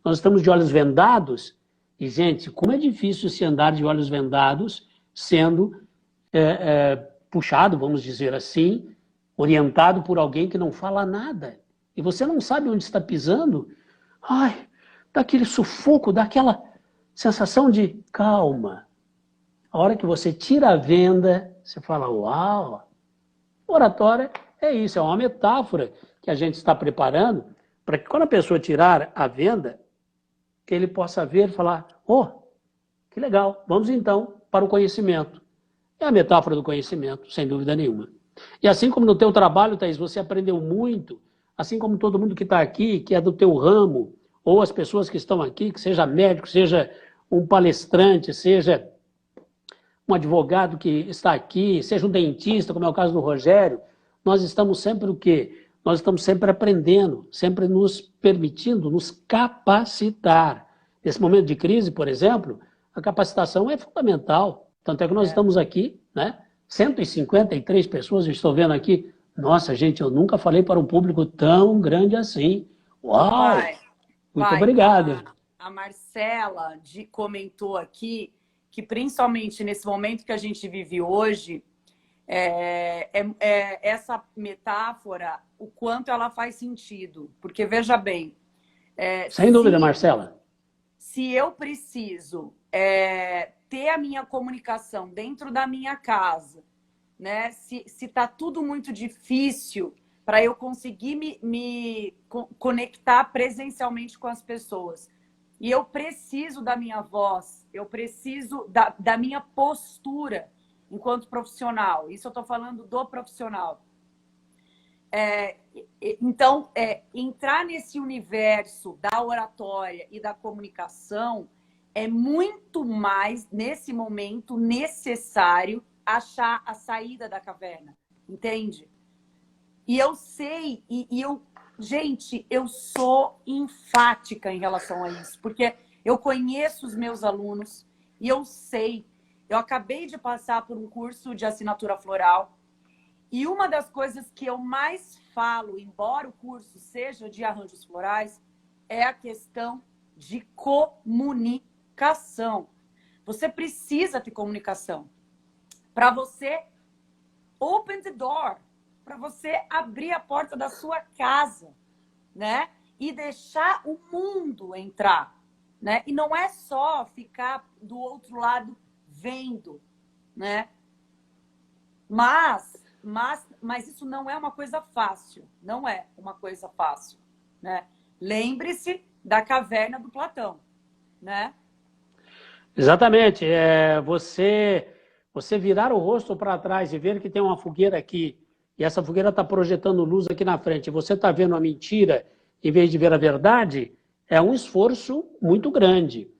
Nós estamos de olhos vendados. E, gente, como é difícil se andar de olhos vendados, sendo puxado, vamos dizer assim, orientado por alguém que não fala nada. E você não sabe onde está pisando. Ai, dá aquele sufoco, dá aquela sensação de calma. A hora que você tira a venda, você fala, uau! Oratória é isso, é uma metáfora que a gente está preparando para que quando a pessoa tirar a venda, que ele possa ver e falar, que legal, vamos então para o conhecimento. É a metáfora do conhecimento, sem dúvida nenhuma. E assim como no teu trabalho, Thaís, você aprendeu muito, assim como todo mundo que está aqui, que é do teu ramo, ou as pessoas que estão aqui, que seja médico, seja um palestrante, seja um advogado que está aqui, seja um dentista, como é o caso do Rogério, nós estamos sempre o quê? Nós estamos sempre aprendendo, sempre nos permitindo nos capacitar. Nesse momento de crise, por exemplo, a capacitação é fundamental. Tanto é que nós estamos aqui, né? 153 pessoas, eu estou vendo aqui. Nossa, gente, eu nunca falei para um público tão grande assim. Uau! Muito obrigado. A Marcela comentou aqui que, principalmente nesse momento que a gente vive hoje, essa metáfora, o quanto ela faz sentido. Porque, veja bem... Sem dúvida, Marcela. Se eu preciso ter a minha comunicação dentro da minha casa, né? Se está tudo muito difícil para eu conseguir me conectar presencialmente com as pessoas, e eu preciso da minha voz, eu preciso da minha postura enquanto profissional. Isso eu estou falando do profissional. Então, entrar nesse universo da oratória e da comunicação é muito mais, nesse momento, necessário achar a saída da caverna. Entende? E eu sei, gente, eu sou enfática em relação a isso, porque eu conheço os meus alunos e eu sei. Eu acabei de passar por um curso de assinatura floral E uma das coisas que eu mais falo, embora o curso seja de arranjos florais, é a questão de comunicação. Você precisa ter comunicação para você open the door, para você abrir a porta da sua casa, né? E deixar o mundo entrar, né? E não é só ficar do outro lado vendo, né? Mas isso não é uma coisa fácil, não é uma coisa fácil, né? Lembre-se da caverna do Platão, né? Exatamente. Você virar o rosto para trás e ver que tem uma fogueira aqui, e essa fogueira está projetando luz aqui na frente, e você está vendo a mentira em vez de ver a verdade, é um esforço muito grande.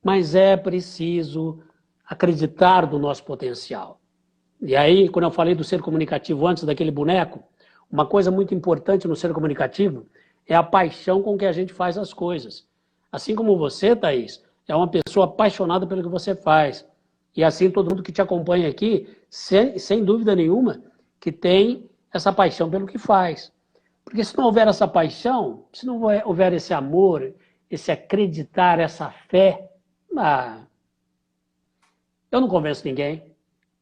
Mas é preciso acreditar no nosso potencial. E aí, quando eu falei do ser comunicativo antes daquele boneco, uma coisa muito importante no ser comunicativo é a paixão com que a gente faz as coisas. Assim como você, Thaís, é uma pessoa apaixonada pelo que você faz. E assim todo mundo que te acompanha aqui, sem dúvida nenhuma, que tem essa paixão pelo que faz. Porque se não houver essa paixão, se não houver esse amor, esse acreditar, essa fé, eu não convenço ninguém.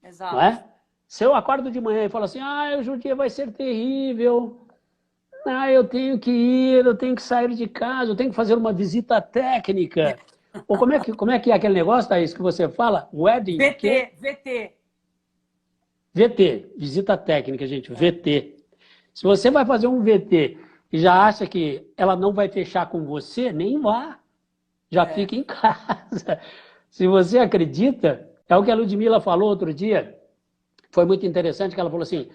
Exato. Não é? Se eu acordo de manhã e falo assim, hoje o dia vai ser terrível, eu tenho que ir, eu tenho que sair de casa, eu tenho que fazer uma visita técnica. Ou como é que é aquele negócio, Thaís, que você fala? Wedding? VT. VT, visita técnica, gente, VT. Se você vai fazer um VT e já acha que ela não vai fechar com você, nem vá. Já fica em casa. Se você acredita, é o que a Ludmilla falou outro dia, foi muito interessante, que ela falou assim,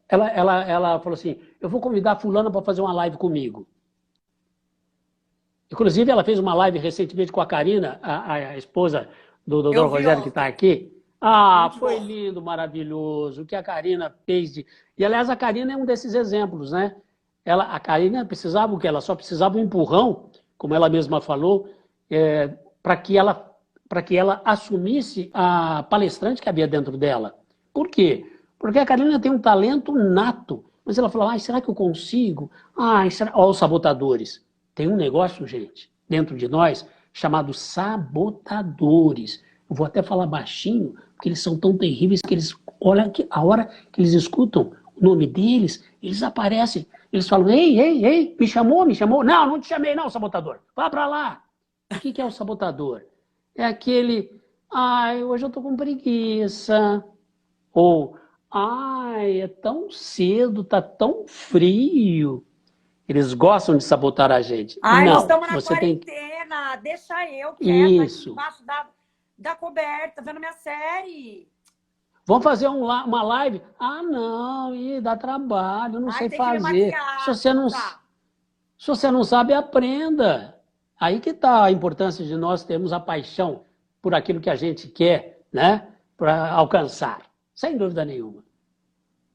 ela falou assim, eu vou convidar a fulana para fazer uma live comigo. Inclusive, ela fez uma live recentemente com a Karina, a esposa do Dr. Rogério, que está aqui. Muito foi bom. Lindo, maravilhoso, o que a Karina fez. E, aliás, a Karina é um desses exemplos, né? A Karina precisava o quê? Ela só precisava um empurrão, como ela mesma falou, para que ela assumisse a palestrante que havia dentro dela. Por quê? Porque a Karina tem um talento nato. Mas ela falou, será que eu consigo? Olha os sabotadores. Tem um negócio, gente, dentro de nós, chamado sabotadores. Eu vou até falar baixinho, porque eles são tão terríveis que eles, olha, que a hora que eles escutam o nome deles, eles aparecem. Eles falam, ei, me chamou? Não, não te chamei não, sabotador. Vá para lá. O que é o sabotador? É aquele, hoje eu tô com preguiça. Ou, é tão cedo, tá tão frio. Eles gostam de sabotar a gente. Não, nós estamos na quarentena, deixa eu quieta aqui embaixo da coberta, vendo minha série. Vamos fazer uma live? Não, dá trabalho, não sei fazer. Se você não sabe, aprenda. Aí que está a importância de nós termos a paixão por aquilo que a gente quer, né, para alcançar. Sem dúvida nenhuma.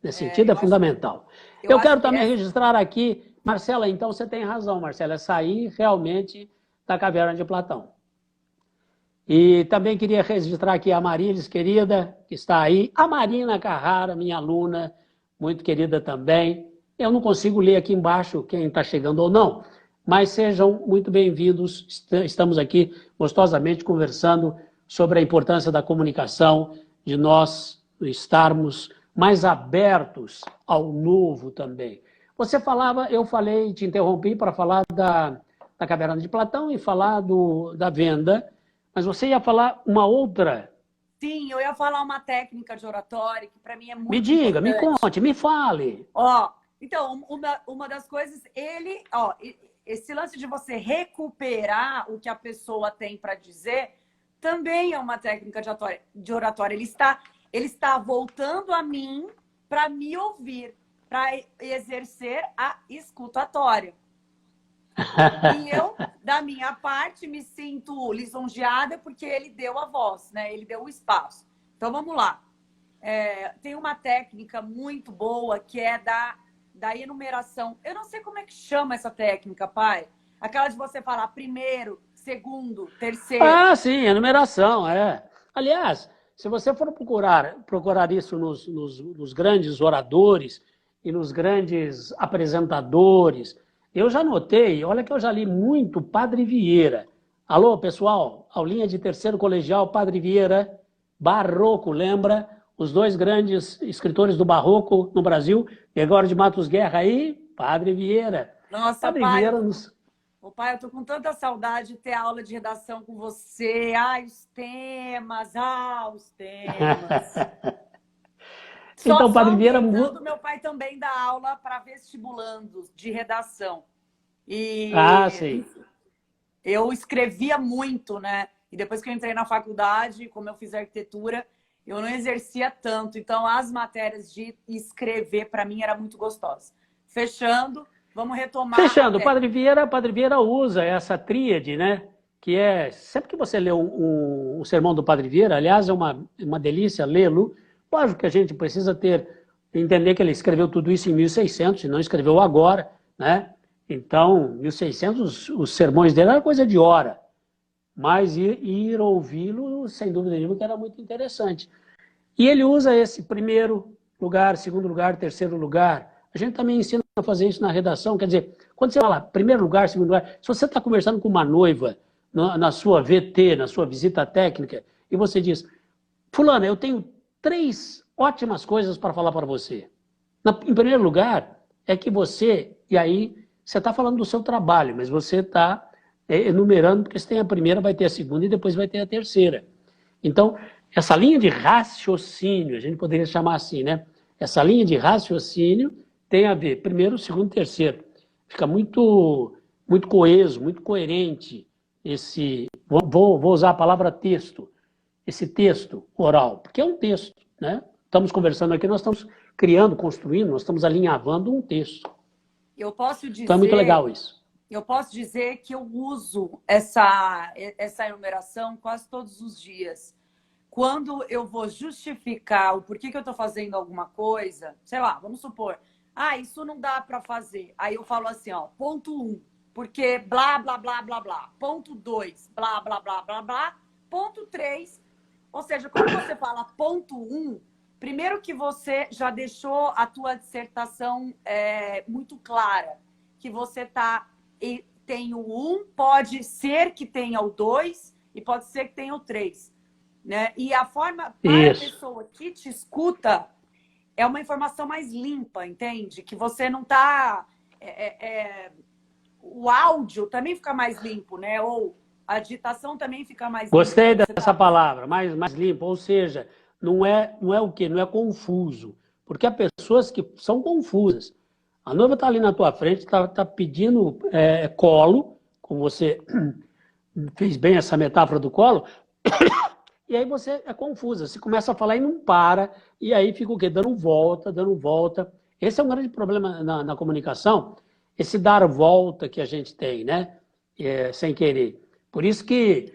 Nesse sentido é fundamental. Eu quero também registrar aqui, Marcela, então você tem razão, Marcela, é sair realmente da caverna de Platão. E também queria registrar aqui a Marilis, querida, que está aí, a Marina Carrara, minha aluna, muito querida também. Eu não consigo ler aqui embaixo quem está chegando ou não, mas sejam muito bem-vindos. Estamos aqui gostosamente conversando sobre a importância da comunicação, de nós estarmos mais abertos ao novo também. Você falava, eu falei, te interrompi para falar da caverna de Platão e falar da venda, mas você ia falar uma outra. Sim, eu ia falar uma técnica de oratória que para mim é muito Me diga, importante. me conte, me fale. Então, uma das coisas, esse lance de você recuperar o que a pessoa tem para dizer, também é uma técnica de oratória. Ele está voltando a mim para me ouvir, para exercer a escutatória. E eu, da minha parte, me sinto lisonjeada porque ele deu a voz, né? Ele deu o espaço. Então, vamos lá. Tem uma técnica muito boa que é da enumeração. Eu não sei como é que chama essa técnica, pai. Aquela de você falar primeiro, segundo, terceiro. Sim, enumeração, Aliás, se você for procurar isso nos grandes oradores e nos grandes apresentadores, eu já notei, olha que eu já li muito Padre Vieira. Alô, pessoal, aulinha de terceiro colegial, Padre Vieira, Barroco, lembra? Os dois grandes escritores do Barroco no Brasil, Gregório de Matos Guerra aí, Padre Vieira. Nossa, Padre pai, Vieira nos... pai, eu tô com tanta saudade de ter aula de redação com você. Ai, os temas, os temas. Então, Padre Vieira... Meu pai também dá aula para vestibulandos de redação. E sim. eu escrevia muito, né? E depois que eu entrei na faculdade, como eu fiz arquitetura, eu não exercia tanto. Então, as matérias de escrever, para mim, era muito gostosa. Fechando, vamos retomar. Fechando, o Padre Vieira usa essa tríade, né? Que é, sempre que você lê um sermão do Padre Vieira, aliás, é uma delícia lê-lo. Lógico que a gente precisa entender que ele escreveu tudo isso em 1600, e não escreveu agora, né? Então, 1600, os sermões dele era coisa de hora. Mas ir ouvi-lo, sem dúvida nenhuma, que era muito interessante. E ele usa esse primeiro lugar, segundo lugar, terceiro lugar. A gente também ensina a fazer isso na redação. Quer dizer, quando você fala primeiro lugar, segundo lugar, se você está conversando com uma noiva na sua VT, na sua visita técnica, e você diz, fulana, eu tenho 3 ótimas coisas para falar para você. Em primeiro lugar, é que você, e aí você está falando do seu trabalho, mas você está enumerando, porque você tem a primeira, vai ter a segunda e depois vai ter a terceira. Então, essa linha de raciocínio, a gente poderia chamar assim, né? Essa linha de raciocínio tem a ver primeiro, segundo, terceiro. Fica muito, muito coeso, muito coerente esse... Vou usar a palavra texto. Esse texto oral, porque é um texto, né? Estamos conversando aqui, nós estamos criando, construindo, nós estamos alinhavando um texto. Eu posso dizer... Então é muito legal isso. Eu posso dizer que eu uso essa enumeração quase todos os dias. Quando eu vou justificar o porquê que eu estou fazendo alguma coisa, sei lá, vamos supor, isso não dá para fazer. Aí eu falo assim, ponto 1, porque blá, blá, blá, blá, blá. Ponto 2, blá, blá, blá, blá, blá. Ponto 3, ou seja, quando você fala ponto 1, primeiro que você já deixou a tua dissertação muito clara, que você tem o 1, pode ser que tenha o 2 e pode ser que tenha o 3. Né? E a forma para a pessoa que te escuta é uma informação mais limpa, entende? Que você não está... o áudio também fica mais limpo, né? Ou a digitação também fica mais limpa. Gostei dessa palavra, mais limpa. Ou seja, não é o quê? Não é confuso. Porque há pessoas que são confusas. A noiva está ali na tua frente, está pedindo colo, como você fez bem essa metáfora do colo, e aí você é confusa. Você começa a falar e não para, e aí fica o quê? Dando volta, dando volta. Esse é um grande problema na comunicação, esse dar volta que a gente tem, né? Sem querer. Por isso que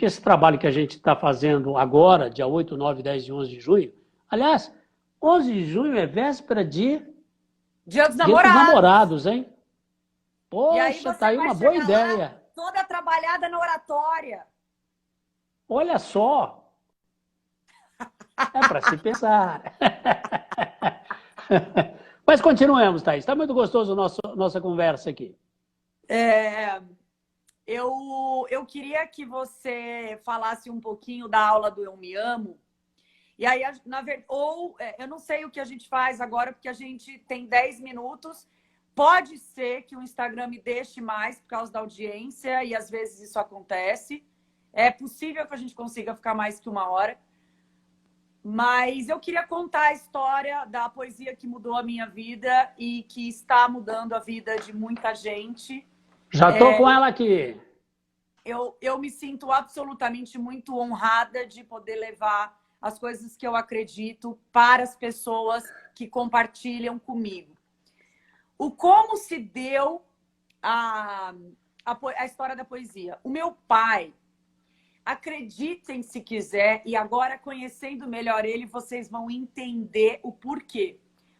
esse trabalho que a gente está fazendo agora, dia 8, 9, 10 e 11 de junho, aliás, 11 de junho é véspera de... Dia dos Namorados, hein? Poxa, tá aí uma boa ideia. Toda trabalhada na oratória. Olha só. É para se pensar. Mas continuemos, Thaís. Está muito gostoso nossa conversa aqui. Eu queria que você falasse um pouquinho da aula do Eu Me Amo. E aí, eu não sei o que a gente faz agora, porque a gente tem 10 minutos. Pode ser que o Instagram me deixe mais por causa da audiência, e às vezes isso acontece. É possível que a gente consiga ficar mais que 1 hora. Mas eu queria contar a história da poesia que mudou a minha vida e que está mudando a vida de muita gente. Já estou com ela aqui. Eu me sinto absolutamente muito honrada de poder levar as coisas que eu acredito para as pessoas que compartilham comigo. Como se deu a história da poesia? O meu pai, acreditem se quiser, e agora conhecendo melhor ele, vocês vão entender o porquê.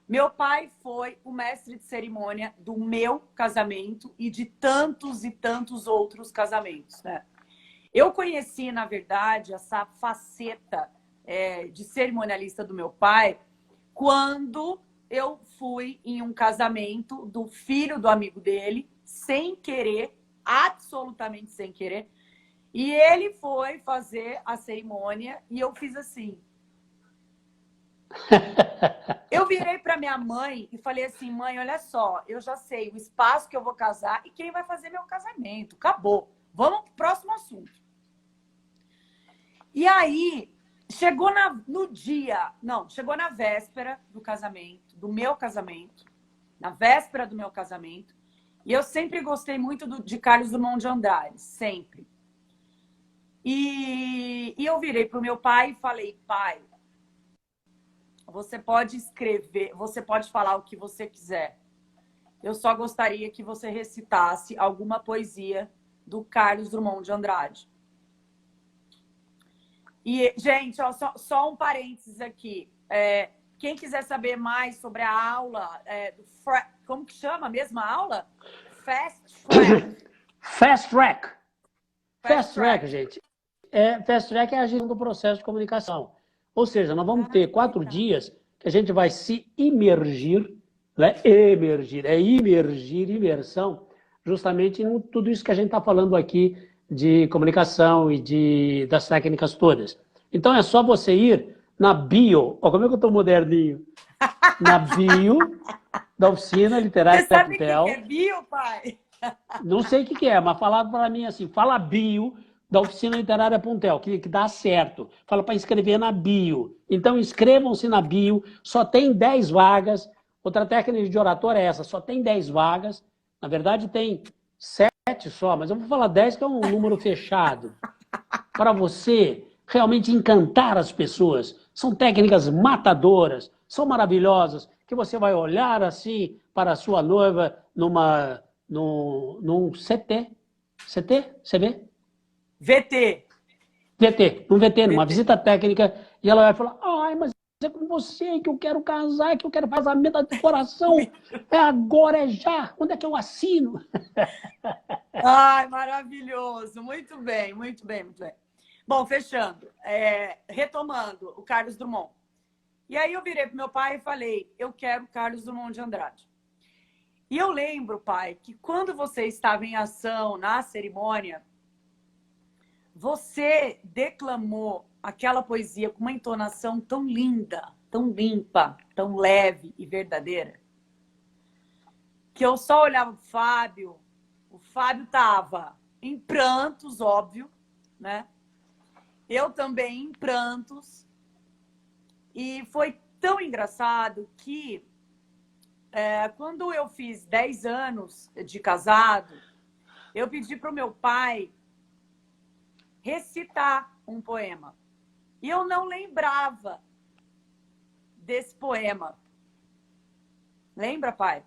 Meu pai foi o mestre de cerimônia do meu casamento e de tantos e tantos outros casamentos, né? Eu conheci, na verdade, essa faceta de cerimonialista do meu pai quando eu fui em um casamento do filho do amigo dele, sem querer, absolutamente sem querer. E ele foi fazer a cerimônia e eu fiz assim. Eu virei para minha mãe e falei assim, mãe, olha só, eu já sei o espaço que eu vou casar e quem vai fazer meu casamento. Acabou. Vamos pro próximo assunto. E aí, chegou chegou na véspera do casamento, do meu casamento, na véspera do meu casamento, e eu sempre gostei muito de Carlos Drummond de Andrade, sempre. E eu virei para o meu pai e falei, pai, você pode escrever, você pode falar o que você quiser. Eu só gostaria que você recitasse alguma poesia do Carlos Drummond de Andrade. E, gente, ó, só um parênteses aqui. Quem quiser saber mais sobre a aula, como que chama a mesma aula? Fast Track. Fast Track. Fast Track, gente. Fast Track é a gestão do processo de comunicação. Ou seja, nós vamos ter 4 dias que a gente vai se imergir, né? Imersão, justamente em tudo isso que a gente está falando aqui de comunicação e das técnicas todas. Então é só você ir na bio, ó, como é que eu estou moderninho? Na bio da Oficina Literária Você sabe o Puntel. que é bio, pai? Não sei o que é, mas falaram para mim assim, fala bio da Oficina Literária Puntel, que dá certo. Fala para inscrever na bio. Então inscrevam-se na bio, só tem 10 vagas. Outra técnica de oratória é essa, só tem 10 vagas. Na verdade tem 7 só, mas eu vou falar 10 que é um número fechado. Para você realmente encantar as pessoas. São técnicas matadoras, são maravilhosas, que você vai olhar assim para a sua noiva num CT. CT? CV? VT. Numa visita técnica, e ela vai falar, ai, mas é com você que eu quero casar, que eu quero casamento de coração. É agora, é já. Onde é que eu assino? Ai, maravilhoso. Muito bem, muito bem, muito bem. Bom, fechando. Retomando o Carlos Drummond. E aí eu virei pro meu pai e falei, eu quero Carlos Drummond de Andrade. E eu lembro, pai, que quando você estava em ação na cerimônia, você declamou aquela poesia com uma entonação tão linda, tão limpa, tão leve e verdadeira, que eu só olhava pro Fábio. O Fábio estava em prantos, óbvio, né? Eu também em prantos. E foi tão engraçado que quando eu fiz 10 anos de casado, eu pedi para o meu pai recitar um poema. E eu não lembrava desse poema. Lembra, pai?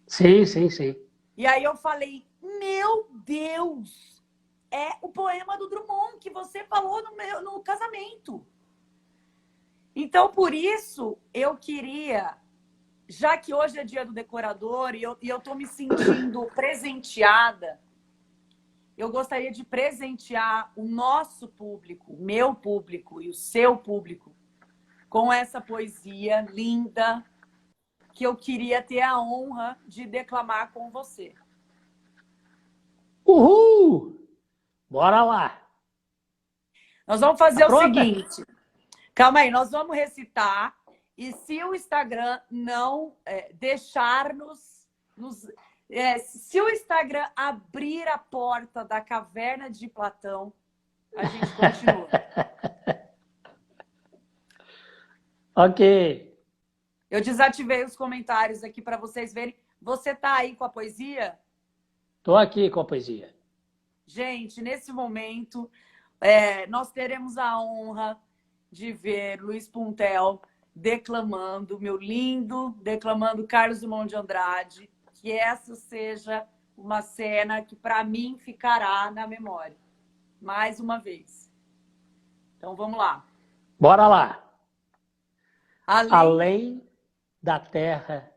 Sim, sim, sim. E aí eu falei, meu Deus, é o poema do Drummond que você falou no casamento. Então, por isso, eu queria, já que hoje é dia do decorador e eu estou me sentindo presenteada, eu gostaria de presentear o nosso público, o meu público e o seu público, com essa poesia linda que eu queria ter a honra de declamar com você. Uhul! Bora lá! Nós vamos fazer Pronta? o seguinte. Calma aí, nós vamos recitar. E se o Instagram não deixar-nos... se o Instagram abrir a porta da caverna de Platão, a gente continua. Ok. Eu desativei os comentários aqui para vocês verem. Você tá aí com a poesia? Estou aqui com a poesia. Gente, nesse momento, nós teremos a honra de ver Luiz Puntel declamando, meu lindo, declamando Carlos Drummond de Andrade. Que essa seja uma cena que, para mim, ficará na memória. Mais uma vez. Então, vamos lá. Bora lá. Além da terra.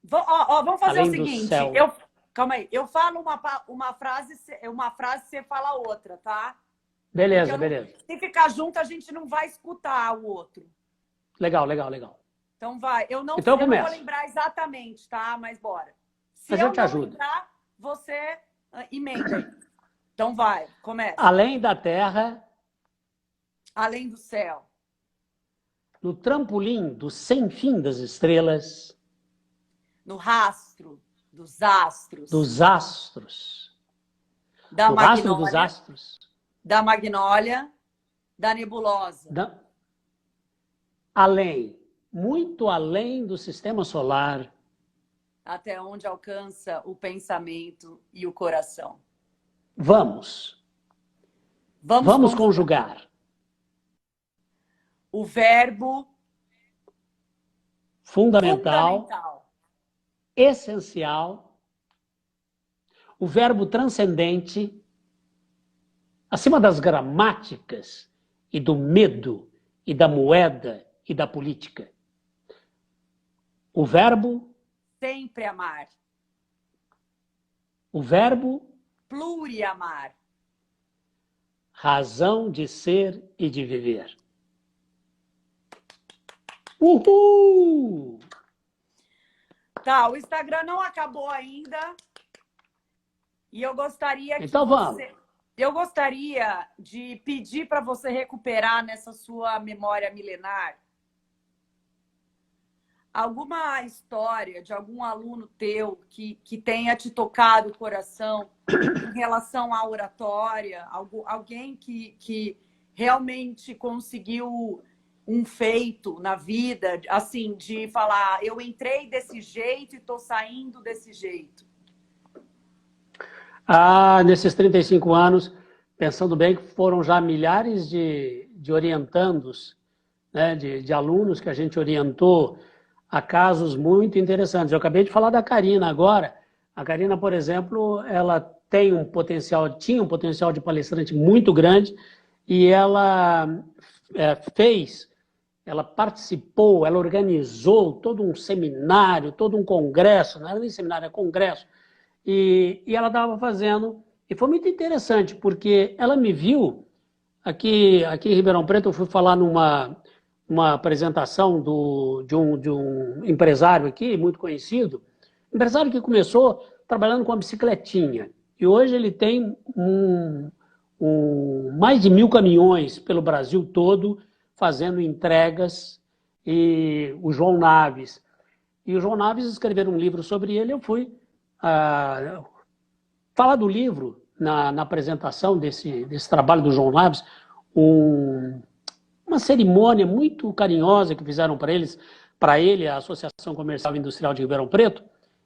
Vamos fazer o seguinte. Calma aí. Eu falo uma frase, você fala outra, tá? Beleza, beleza. Se ficar junto, a gente não vai escutar o outro. Legal, legal, legal. Então vai. Eu não, então eu não vou começo. lembrar exatamente, tá? Mas bora. Se Mas eu eu te não ajudo. lembrar, você emenda aí. Então vai, começa. Além da terra, além do céu, no trampolim do sem fim das estrelas, no rastro dos astros, da no rastro dos magnólia, astros, da magnólia, da nebulosa, além, muito além do sistema solar, até onde alcança o pensamento e o coração. Vamos conjugar o verbo fundamental, essencial, o verbo transcendente, acima das gramáticas e do medo e da moeda e da política. O verbo sempre amar. O verbo pluriamar. Razão de ser e de viver. Uhul! Tá, o Instagram não acabou ainda. E eu gostaria então vamos. Eu gostaria de pedir para você recuperar nessa sua memória milenar alguma história de algum aluno teu que tenha te tocado o coração em relação à oratória, alguém que realmente conseguiu um feito na vida, assim, de falar, eu entrei desse jeito e estou saindo desse jeito. Nesses 35 anos, pensando bem que foram já milhares de orientandos, né, de alunos que a gente orientou a casos muito interessantes. Eu acabei de falar da Karina agora. A Karina, por exemplo, ela tinha um potencial de palestrante muito grande e ela ela participou, ela organizou todo um seminário, todo um congresso, não era nem seminário, é congresso, e ela estava fazendo, e foi muito interessante, porque ela me viu, aqui em Ribeirão Preto, eu fui falar numa apresentação de um empresário aqui, muito conhecido, empresário que começou trabalhando com a bicicletinha, e hoje ele tem mais de 1000 caminhões pelo Brasil todo, fazendo entregas, e o João Naves. E o João Naves escreveram um livro sobre ele, eu fui falar do livro na apresentação desse trabalho do João Naves, uma cerimônia muito carinhosa que fizeram para ele, a Associação Comercial e Industrial de Ribeirão Preto,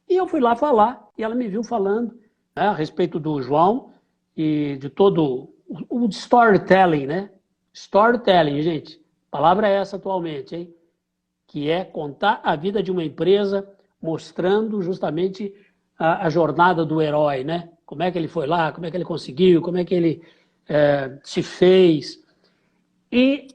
e eu fui lá falar, e ela me viu falando, né, a respeito do João e de todo o storytelling, né? Storytelling, gente, a palavra é essa atualmente, hein? Que é contar a vida de uma empresa, mostrando justamente a jornada do herói, né? Como é que ele foi lá, como é que ele conseguiu, como é que ele se fez. E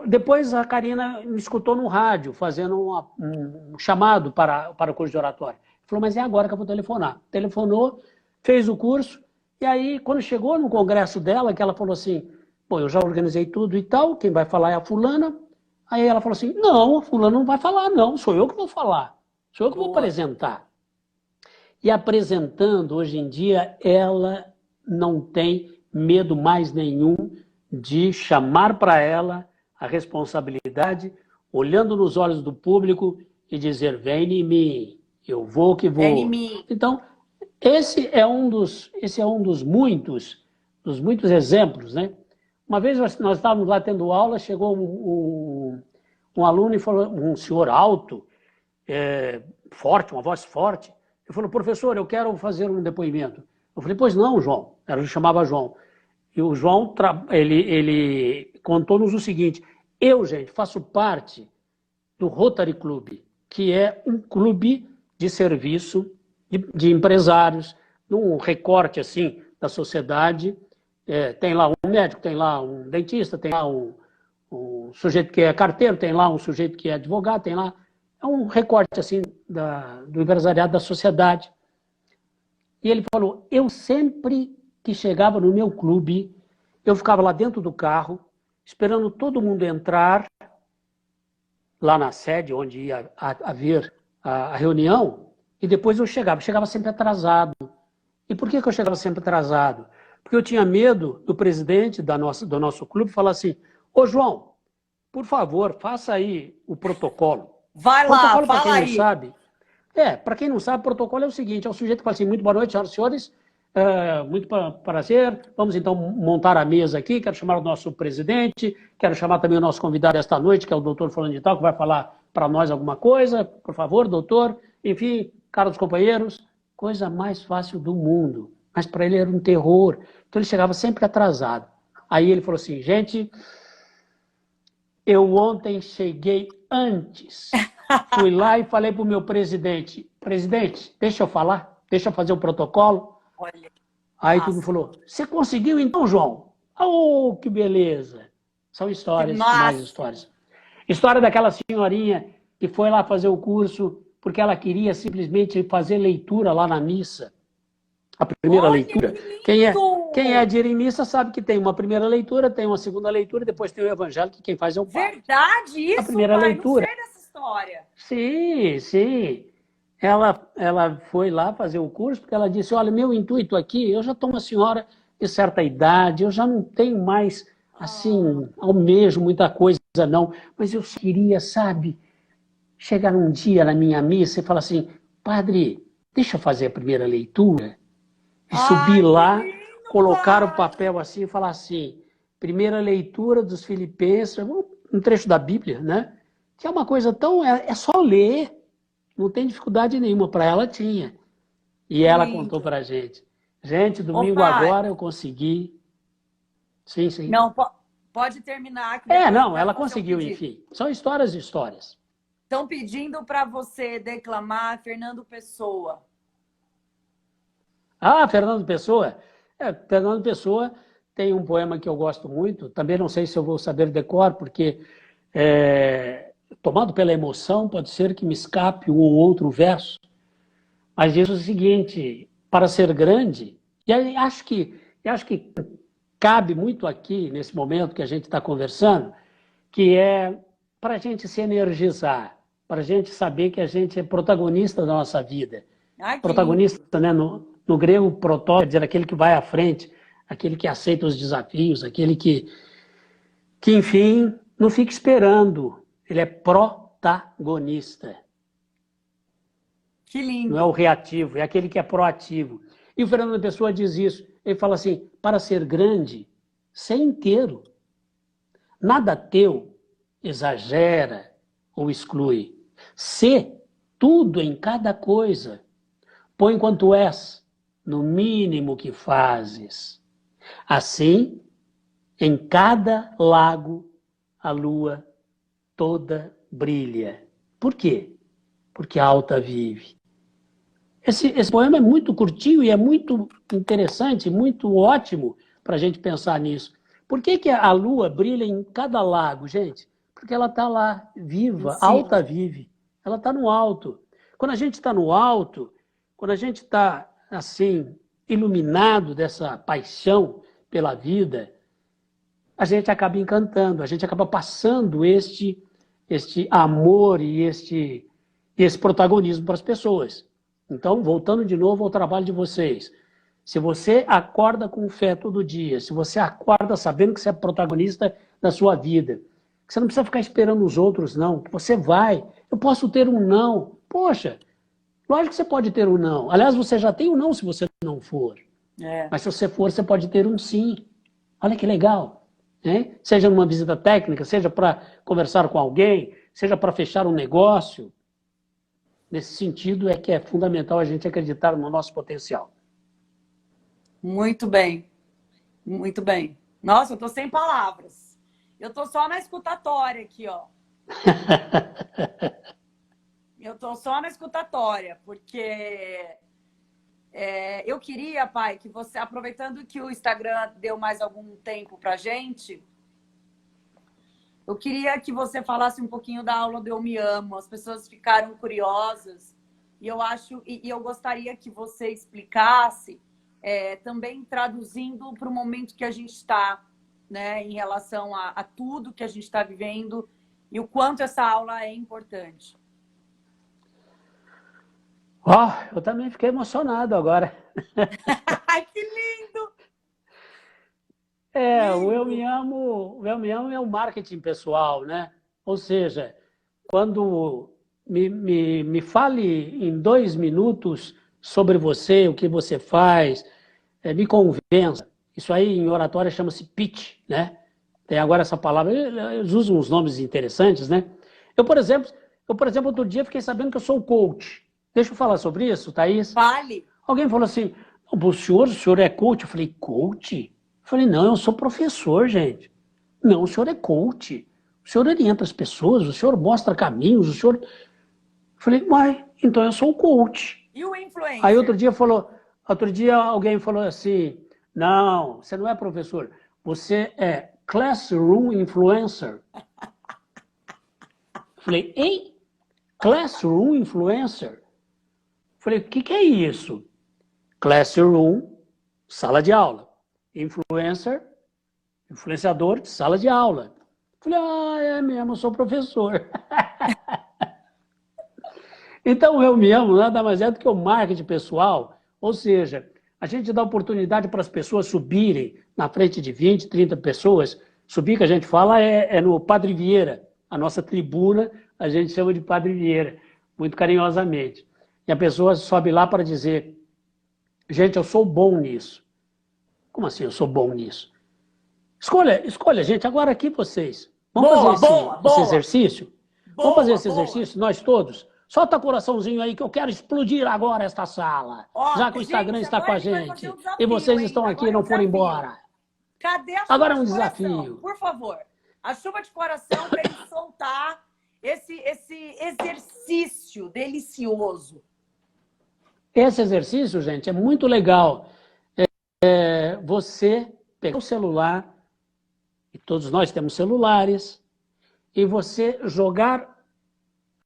depois a Karina me escutou no rádio, fazendo um chamado para o curso de oratória. Falou, mas é agora que eu vou telefonar. Telefonou, fez o curso, e aí, quando chegou no congresso dela, que ela falou assim, pô, eu já organizei tudo e tal, quem vai falar é a fulana. Aí ela falou assim, não, a fulana não vai falar, não, sou eu que vou falar, sou eu que vou apresentar. E apresentando, hoje em dia, ela não tem medo mais nenhum de chamar para ela a responsabilidade, olhando nos olhos do público e dizer, vem em mim, eu vou que vou. Vem em mim. Então, esse é um dos muitos exemplos, né? Uma vez nós estávamos lá tendo aula, chegou um aluno e falou, um senhor alto, forte, uma voz forte, ele falou, professor, eu quero fazer um depoimento. Eu falei, pois não, João. Ele chamava João. E o João, ele contou-nos o seguinte, eu, gente, faço parte do Rotary Club, que é um clube de serviço de empresários, num recorte assim da sociedade. Tem lá um médico, tem lá um dentista, tem lá um sujeito que é carteiro, tem lá um sujeito que é advogado, tem lá... É um recorte assim do empresariado da sociedade. E ele falou, eu sempre que chegava no meu clube, eu ficava lá dentro do carro, esperando todo mundo entrar lá na sede, onde ia haver a reunião, e depois eu chegava sempre atrasado. E por que eu chegava sempre atrasado? Porque eu tinha medo do presidente do nosso clube falar assim, ô João, por favor, faça aí o protocolo. Vai lá, Protocolo, para quem fala não aí. sabe, para quem não sabe, protocolo é o seguinte, é o sujeito que fala assim, muito boa noite, senhoras e senhores, muito prazer, vamos então montar a mesa aqui, quero chamar o nosso presidente, quero chamar também o nosso convidado esta noite, que é o doutor fulano de tal, que vai falar para nós alguma coisa, por favor, doutor, enfim, caros companheiros, coisa mais fácil do mundo, mas para ele era um terror, então ele chegava sempre atrasado. Aí ele falou assim, gente, eu ontem cheguei antes, fui lá e falei para o meu presidente, deixa eu falar, deixa eu fazer o protocolo. Olha, Aí todo mundo falou, você conseguiu então, João? Oh, que beleza. São histórias, mais histórias. História daquela senhorinha que foi lá fazer o curso porque ela queria simplesmente fazer leitura lá na missa. A primeira leitura. Quem é de ir em missa sabe que tem uma primeira leitura, tem uma segunda leitura, e depois tem o evangelho, que quem faz é o padre. Verdade, isso, a primeira pai, leitura. não sei dessa história. Sim, sim. Ela foi lá fazer o curso porque ela disse, olha, meu intuito aqui, eu já estou uma senhora de certa idade, eu já não tenho mais, assim, almejo muita coisa, não, mas eu queria, sabe, chegar um dia na minha missa e falar assim, padre, deixa eu fazer a primeira leitura. E subir lá, colocar o papel assim e falar assim, primeira leitura dos Filipenses, um trecho da Bíblia, né? Que é uma coisa tão... É só ler, não tem dificuldade nenhuma. Para ela tinha. E ela contou para a gente. Gente, domingo agora eu consegui. Sim, sim. Não, pode terminar. Não, ela conseguiu, enfim. São histórias e histórias. Estão pedindo para você declamar Fernando Pessoa. Fernando Pessoa. Fernando Pessoa tem um poema que eu gosto muito. Também não sei se eu vou saber decor, porque tomado pela emoção, pode ser que me escape um ou outro verso. Mas diz o seguinte, para ser grande, e acho que cabe muito aqui, nesse momento que a gente está conversando, que é para a gente se energizar, para a gente saber que a gente é protagonista da nossa vida. Protagonista, né? No grego, protó, quer dizer, aquele que vai à frente, aquele que aceita os desafios, aquele que enfim, não fica esperando. Ele é protagonista. Que lindo. Não é o reativo, é aquele que é proativo. E o Fernando Pessoa diz isso. Ele fala assim, para ser grande, ser inteiro. Nada teu exagera ou exclui. Ser tudo em cada coisa. Põe quanto és, no mínimo que fazes. Assim, em cada lago, a lua toda brilha. Por quê? Porque a alta vive. Esse poema é muito curtinho e é muito interessante, muito ótimo para a gente pensar nisso. Por que a lua brilha em cada lago, gente? Porque ela está lá, viva, alta vive. Ela está no alto. Quando a gente está no alto, quando a gente está, assim, iluminado dessa paixão pela vida, a gente acaba encantando, a gente acaba passando este amor e esse protagonismo para as pessoas. Então, voltando de novo ao trabalho de vocês, se você acorda com fé todo dia, se você acorda sabendo que você é protagonista da sua vida, que você não precisa ficar esperando os outros, não, que você vai, eu posso ter um não. Poxa, lógico que você pode ter um não. Aliás, você já tem um não se você não for. Mas se você for, você pode ter um sim. Olha que legal. Né? Seja numa visita técnica, seja para conversar com alguém, seja para fechar um negócio. Nesse sentido é que é fundamental a gente acreditar no nosso potencial. Muito bem. Muito bem. Nossa, eu tô sem palavras. Eu tô só na escutatória aqui, ó. Eu tô só na escutatória, porque eu queria, pai, que você, aproveitando que o Instagram deu mais algum tempo pra gente, eu queria que você falasse um pouquinho da aula do Eu Me Amo. As pessoas ficaram curiosas e eu gostaria que você explicasse, também traduzindo para o momento que a gente está, né, em relação a tudo que a gente está vivendo e o quanto essa aula é importante. Eu também fiquei emocionado agora. Ai, que lindo! O Eu Lindo! Me Amo, o Eu Me Amo é o marketing pessoal, né? Ou seja, quando me fale em 2 minutos sobre você, o que você faz, me convença. Isso aí em oratória chama-se pitch, né? Tem agora essa palavra, eles usam uns nomes interessantes, né? Eu, por exemplo, outro dia fiquei sabendo que eu sou coach. Deixa eu falar sobre isso, Thaís. Vale! Alguém falou assim, o senhor é coach? Eu falei, coach? Eu falei, não, eu sou professor, gente. Não, o senhor é coach. O senhor orienta as pessoas, o senhor mostra caminhos, o senhor... Eu falei, uai, então eu sou coach. E o influencer? Aí outro dia alguém falou assim, não, você não é professor, você é classroom influencer. Eu falei, hein? Classroom influencer? Eu falei, o que é isso? Classroom, sala de aula. Influencer, influenciador de sala de aula. Eu falei, é mesmo, eu sou professor. Então, eu me amo nada mais é do que o marketing pessoal, ou seja, a gente dá oportunidade para as pessoas subirem na frente de 20, 30 pessoas. Subir, que a gente fala, é no Padre Vieira. A nossa tribuna, a gente chama de Padre Vieira, muito carinhosamente. E a pessoa sobe lá para dizer, gente, eu sou bom nisso. Como assim eu sou bom nisso? Escolha, gente, agora aqui vocês. Vamos fazer esse exercício? Vamos fazer esse exercício, nós todos? Solta coraçãozinho aí que eu quero explodir agora esta sala. Já que o Instagram está com a gente. E vocês estão aqui e não foram embora. Cadê a chuva agora é um de desafio. Coração? Por favor. A chuva de coração para ele soltar esse exercício delicioso. Esse exercício, gente, é muito legal. Você pegar o celular, e todos nós temos celulares, e você jogar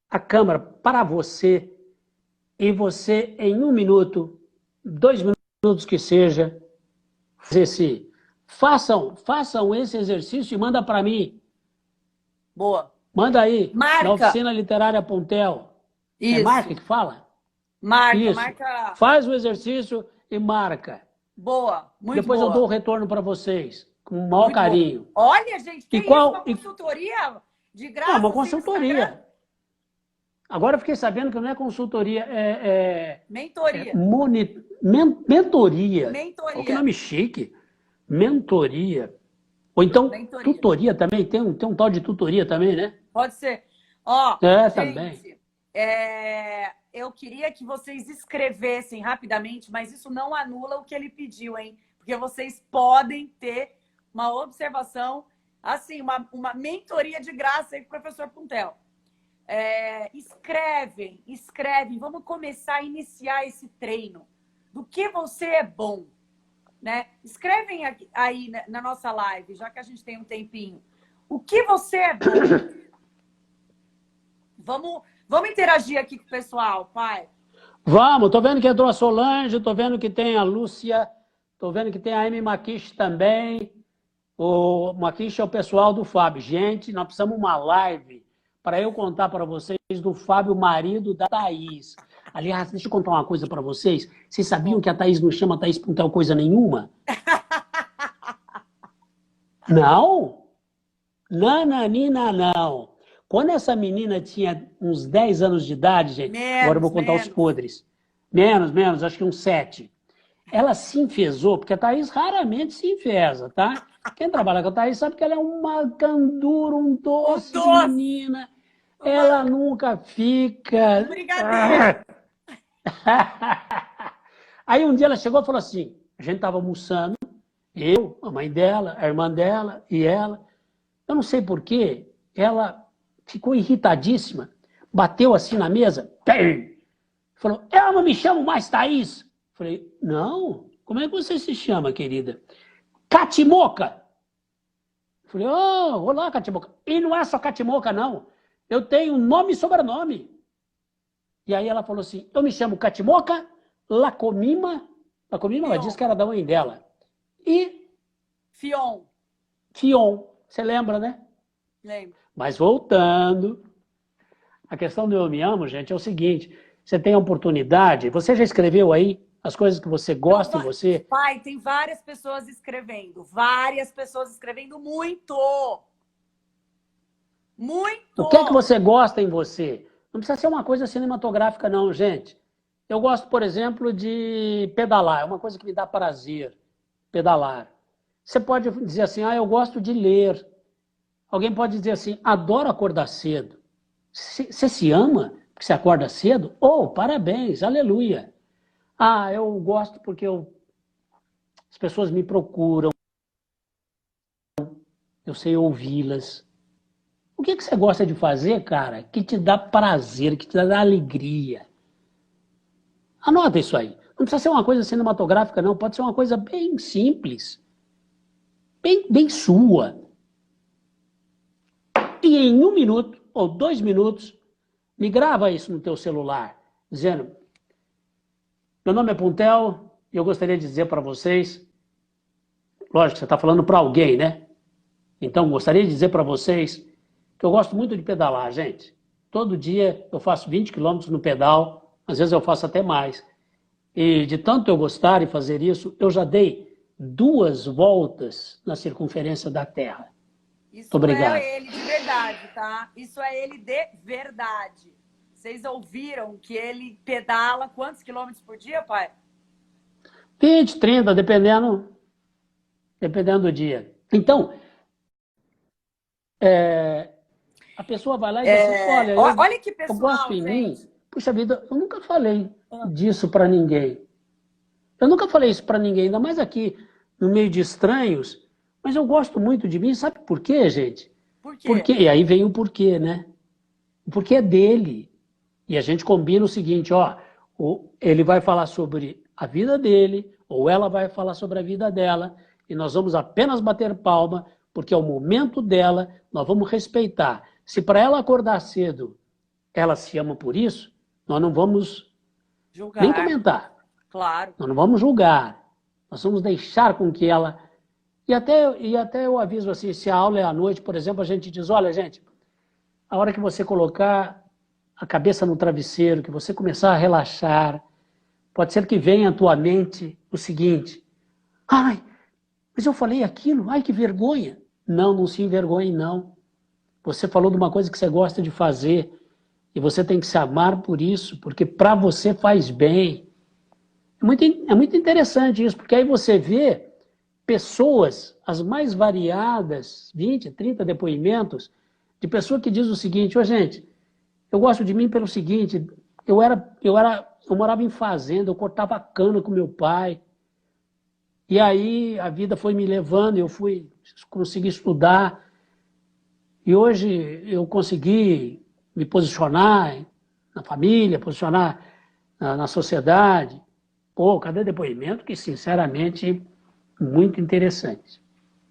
a câmera para você, e você, em 1 minuto, 2 minutos que seja, façam esse exercício e manda para mim. Boa. Manda aí, marca. Na Oficina Literária Pontel. Isso. É marca que fala? Marca. Faz o exercício e marca. Boa, muito Depois boa. eu dou o retorno para vocês, com o maior carinho. Bom. Olha, gente, tem uma consultoria de graça? Uma consultoria. Agora eu fiquei sabendo que não é consultoria, mentoria. Mentoria. Olha que nome chique. Mentoria. Ou então, tutoria também. Tem um tal de tutoria também, né? Pode ser. Gente, também. Eu queria que vocês escrevessem rapidamente, mas isso não anula o que ele pediu, hein? Porque vocês podem ter uma observação, assim, uma mentoria de graça aí com o professor Pontel. Escrevem. Vamos começar a iniciar esse treino. Do que você é bom, né? Escrevem aí na nossa live, já que a gente tem um tempinho. O que você é bom? Vamos interagir aqui com o pessoal, pai. Vamos, tô vendo que entrou a Solange, tô vendo que tem a Lúcia, tô vendo que tem a Amy Maquiche também. O Maquiche é o pessoal do Fábio. Gente, nós precisamos uma live para eu contar para vocês do Fábio, marido da Thaís. Aliás, deixa eu contar uma coisa para vocês. Vocês sabiam que a Thaís não chama a Thaís Pontel coisa nenhuma? Não? Nananina, não. Quando essa menina tinha uns 10 anos de idade, gente, agora eu vou contar os podres. Menos, acho que uns 7. Ela se enfesou, porque a Thaís raramente se enfesa, tá? Quem trabalha com a Thaís sabe que ela é uma candura, um doce de menina. Ela nunca fica... Brigadeiro. Aí um dia ela chegou e falou assim, a gente estava almoçando, eu, a mãe dela, a irmã dela e ela. Eu não sei porquê, ela ficou irritadíssima, bateu assim na mesa, falou, eu não me chamo mais Thaís. Falei, não, como é que você se chama, querida? Catimoca. Falei, olá, Catimoca. E não é só Catimoca, não. Eu tenho nome e sobrenome. E aí ela falou assim, eu me chamo Catimoca Lacomima. Lacomima, ela disse que era da mãe dela. E... Fion. Fion. Você lembra, né? Lembro. Mas voltando, a questão do eu me amo, gente, é o seguinte. Você tem a oportunidade, você já escreveu aí as coisas que você gosta em você? Pai, tem várias pessoas escrevendo muito. Muito! O que é que você gosta em você? Não precisa ser uma coisa cinematográfica, não, gente. Eu gosto, por exemplo, de pedalar. É uma coisa que me dá prazer, pedalar. Você pode dizer assim, eu gosto de ler. Alguém pode dizer assim, adoro acordar cedo. Você se ama porque você acorda cedo? Oh, parabéns, aleluia. Eu gosto porque as pessoas me procuram, eu sei ouvi-las. O que você gosta de fazer, cara, que te dá prazer, que te dá alegria? Anota isso aí. Não precisa ser uma coisa cinematográfica, não. Pode ser uma coisa bem simples. Bem sua. E em 1 minuto ou 2 minutos, me grava isso no teu celular, dizendo, meu nome é Puntel e eu gostaria de dizer para vocês, lógico, você está falando para alguém, né? Então, gostaria de dizer para vocês que eu gosto muito de pedalar, gente. Todo dia eu faço 20 quilômetros no pedal, às vezes eu faço até mais. E de tanto eu gostar e fazer isso, eu já dei 2 voltas na circunferência da Terra. Isso Muito obrigado. é ele de verdade, tá? Isso é ele de verdade. Vocês ouviram que ele pedala quantos quilômetros por dia, pai? 20, 30, dependendo do dia. Então, a pessoa vai lá e diz assim, olha que pessoal, eu gosto em gente. mim. Puxa vida, eu nunca falei disso para ninguém. Eu nunca falei isso para ninguém, ainda mais aqui no meio de estranhos. Mas eu gosto muito de mim, sabe por quê, gente? Por quê? Porque, e aí vem o porquê, né? O porquê é dele. E a gente combina o seguinte, ele vai falar sobre a vida dele, ou ela vai falar sobre a vida dela, e nós vamos apenas bater palma, porque é o momento dela, nós vamos respeitar. Se para ela acordar cedo, ela se ama por isso, nós não vamos julgar, nem comentar. Claro. Nós não vamos julgar. Nós vamos deixar com que ela... E até eu aviso assim, se a aula é à noite, por exemplo, a gente diz, olha, gente, a hora que você colocar a cabeça no travesseiro, que você começar a relaxar, pode ser que venha à tua mente o seguinte, mas eu falei aquilo, que vergonha. Não se envergonhe, não. Você falou de uma coisa que você gosta de fazer, e você tem que se amar por isso, porque para você faz bem. É muito interessante isso, porque aí você vê pessoas, as mais variadas, 20, 30 depoimentos, de pessoa que diz o seguinte, gente, eu gosto de mim pelo seguinte, eu morava em fazenda, eu cortava cana com meu pai, e aí a vida foi me levando, eu consegui estudar, e hoje eu consegui me posicionar na família, posicionar na sociedade. Cada depoimento que, sinceramente, muito interessante.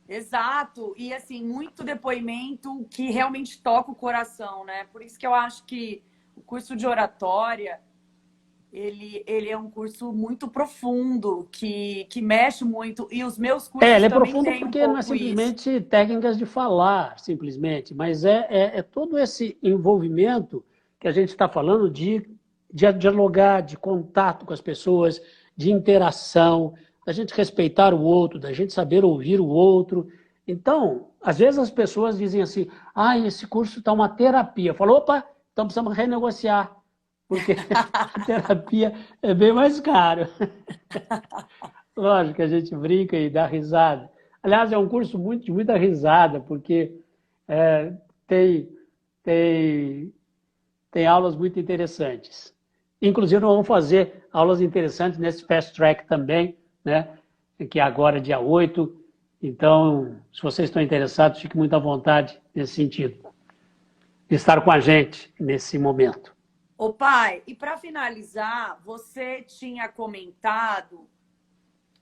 Exato, e assim, muito depoimento que realmente toca o coração, né? Por isso que eu acho que o curso de oratória, ele é um curso muito profundo, que mexe muito, e os meus cursos ele é também profundo têm porque não é simplesmente técnicas de falar, simplesmente, mas é todo esse envolvimento que a gente está falando de dialogar, de contato com as pessoas, de interação, da gente respeitar o outro, da gente saber ouvir o outro. Então, às vezes as pessoas dizem assim, esse curso está uma terapia. Eu falo, opa, então precisamos renegociar, porque a terapia é bem mais caro. Lógico que a gente brinca e dá risada. Aliás, é um curso de muita risada, porque tem aulas muito interessantes. Inclusive, nós vamos fazer aulas interessantes nesse Fast Track também, né? Que é agora dia 8. Então, se vocês estão interessados, fiquem muito à vontade nesse sentido, de estar com a gente nesse momento. Ô pai, e para finalizar, você tinha comentado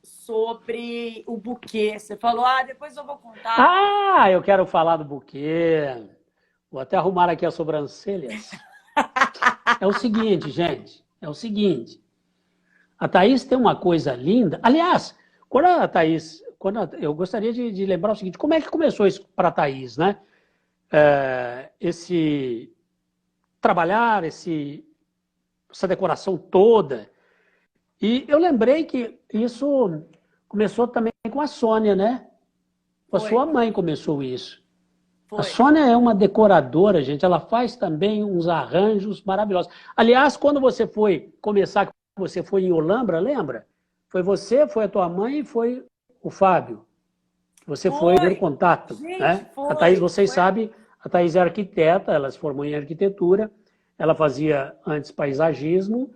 sobre o buquê. Você falou, depois eu vou contar. Eu quero falar do buquê. Vou até arrumar aqui as sobrancelhas. É o seguinte, gente, a Thaís tem uma coisa linda. Aliás, quando a Thaís eu gostaria de lembrar o seguinte, como é que começou isso para a Thaís, né? Esse trabalhar, essa decoração toda. E eu lembrei que isso começou também com a Sônia, né? A sua mãe começou isso. A Sônia é uma decoradora, gente. Ela faz também uns arranjos maravilhosos. Aliás, quando você foi começar, você foi em Olambra, lembra? Foi você, foi a tua mãe e foi o Fábio. Você foi ter contato, gente, né? A Thaís, vocês sabem, a Thaís é arquiteta, ela se formou em arquitetura, ela fazia antes paisagismo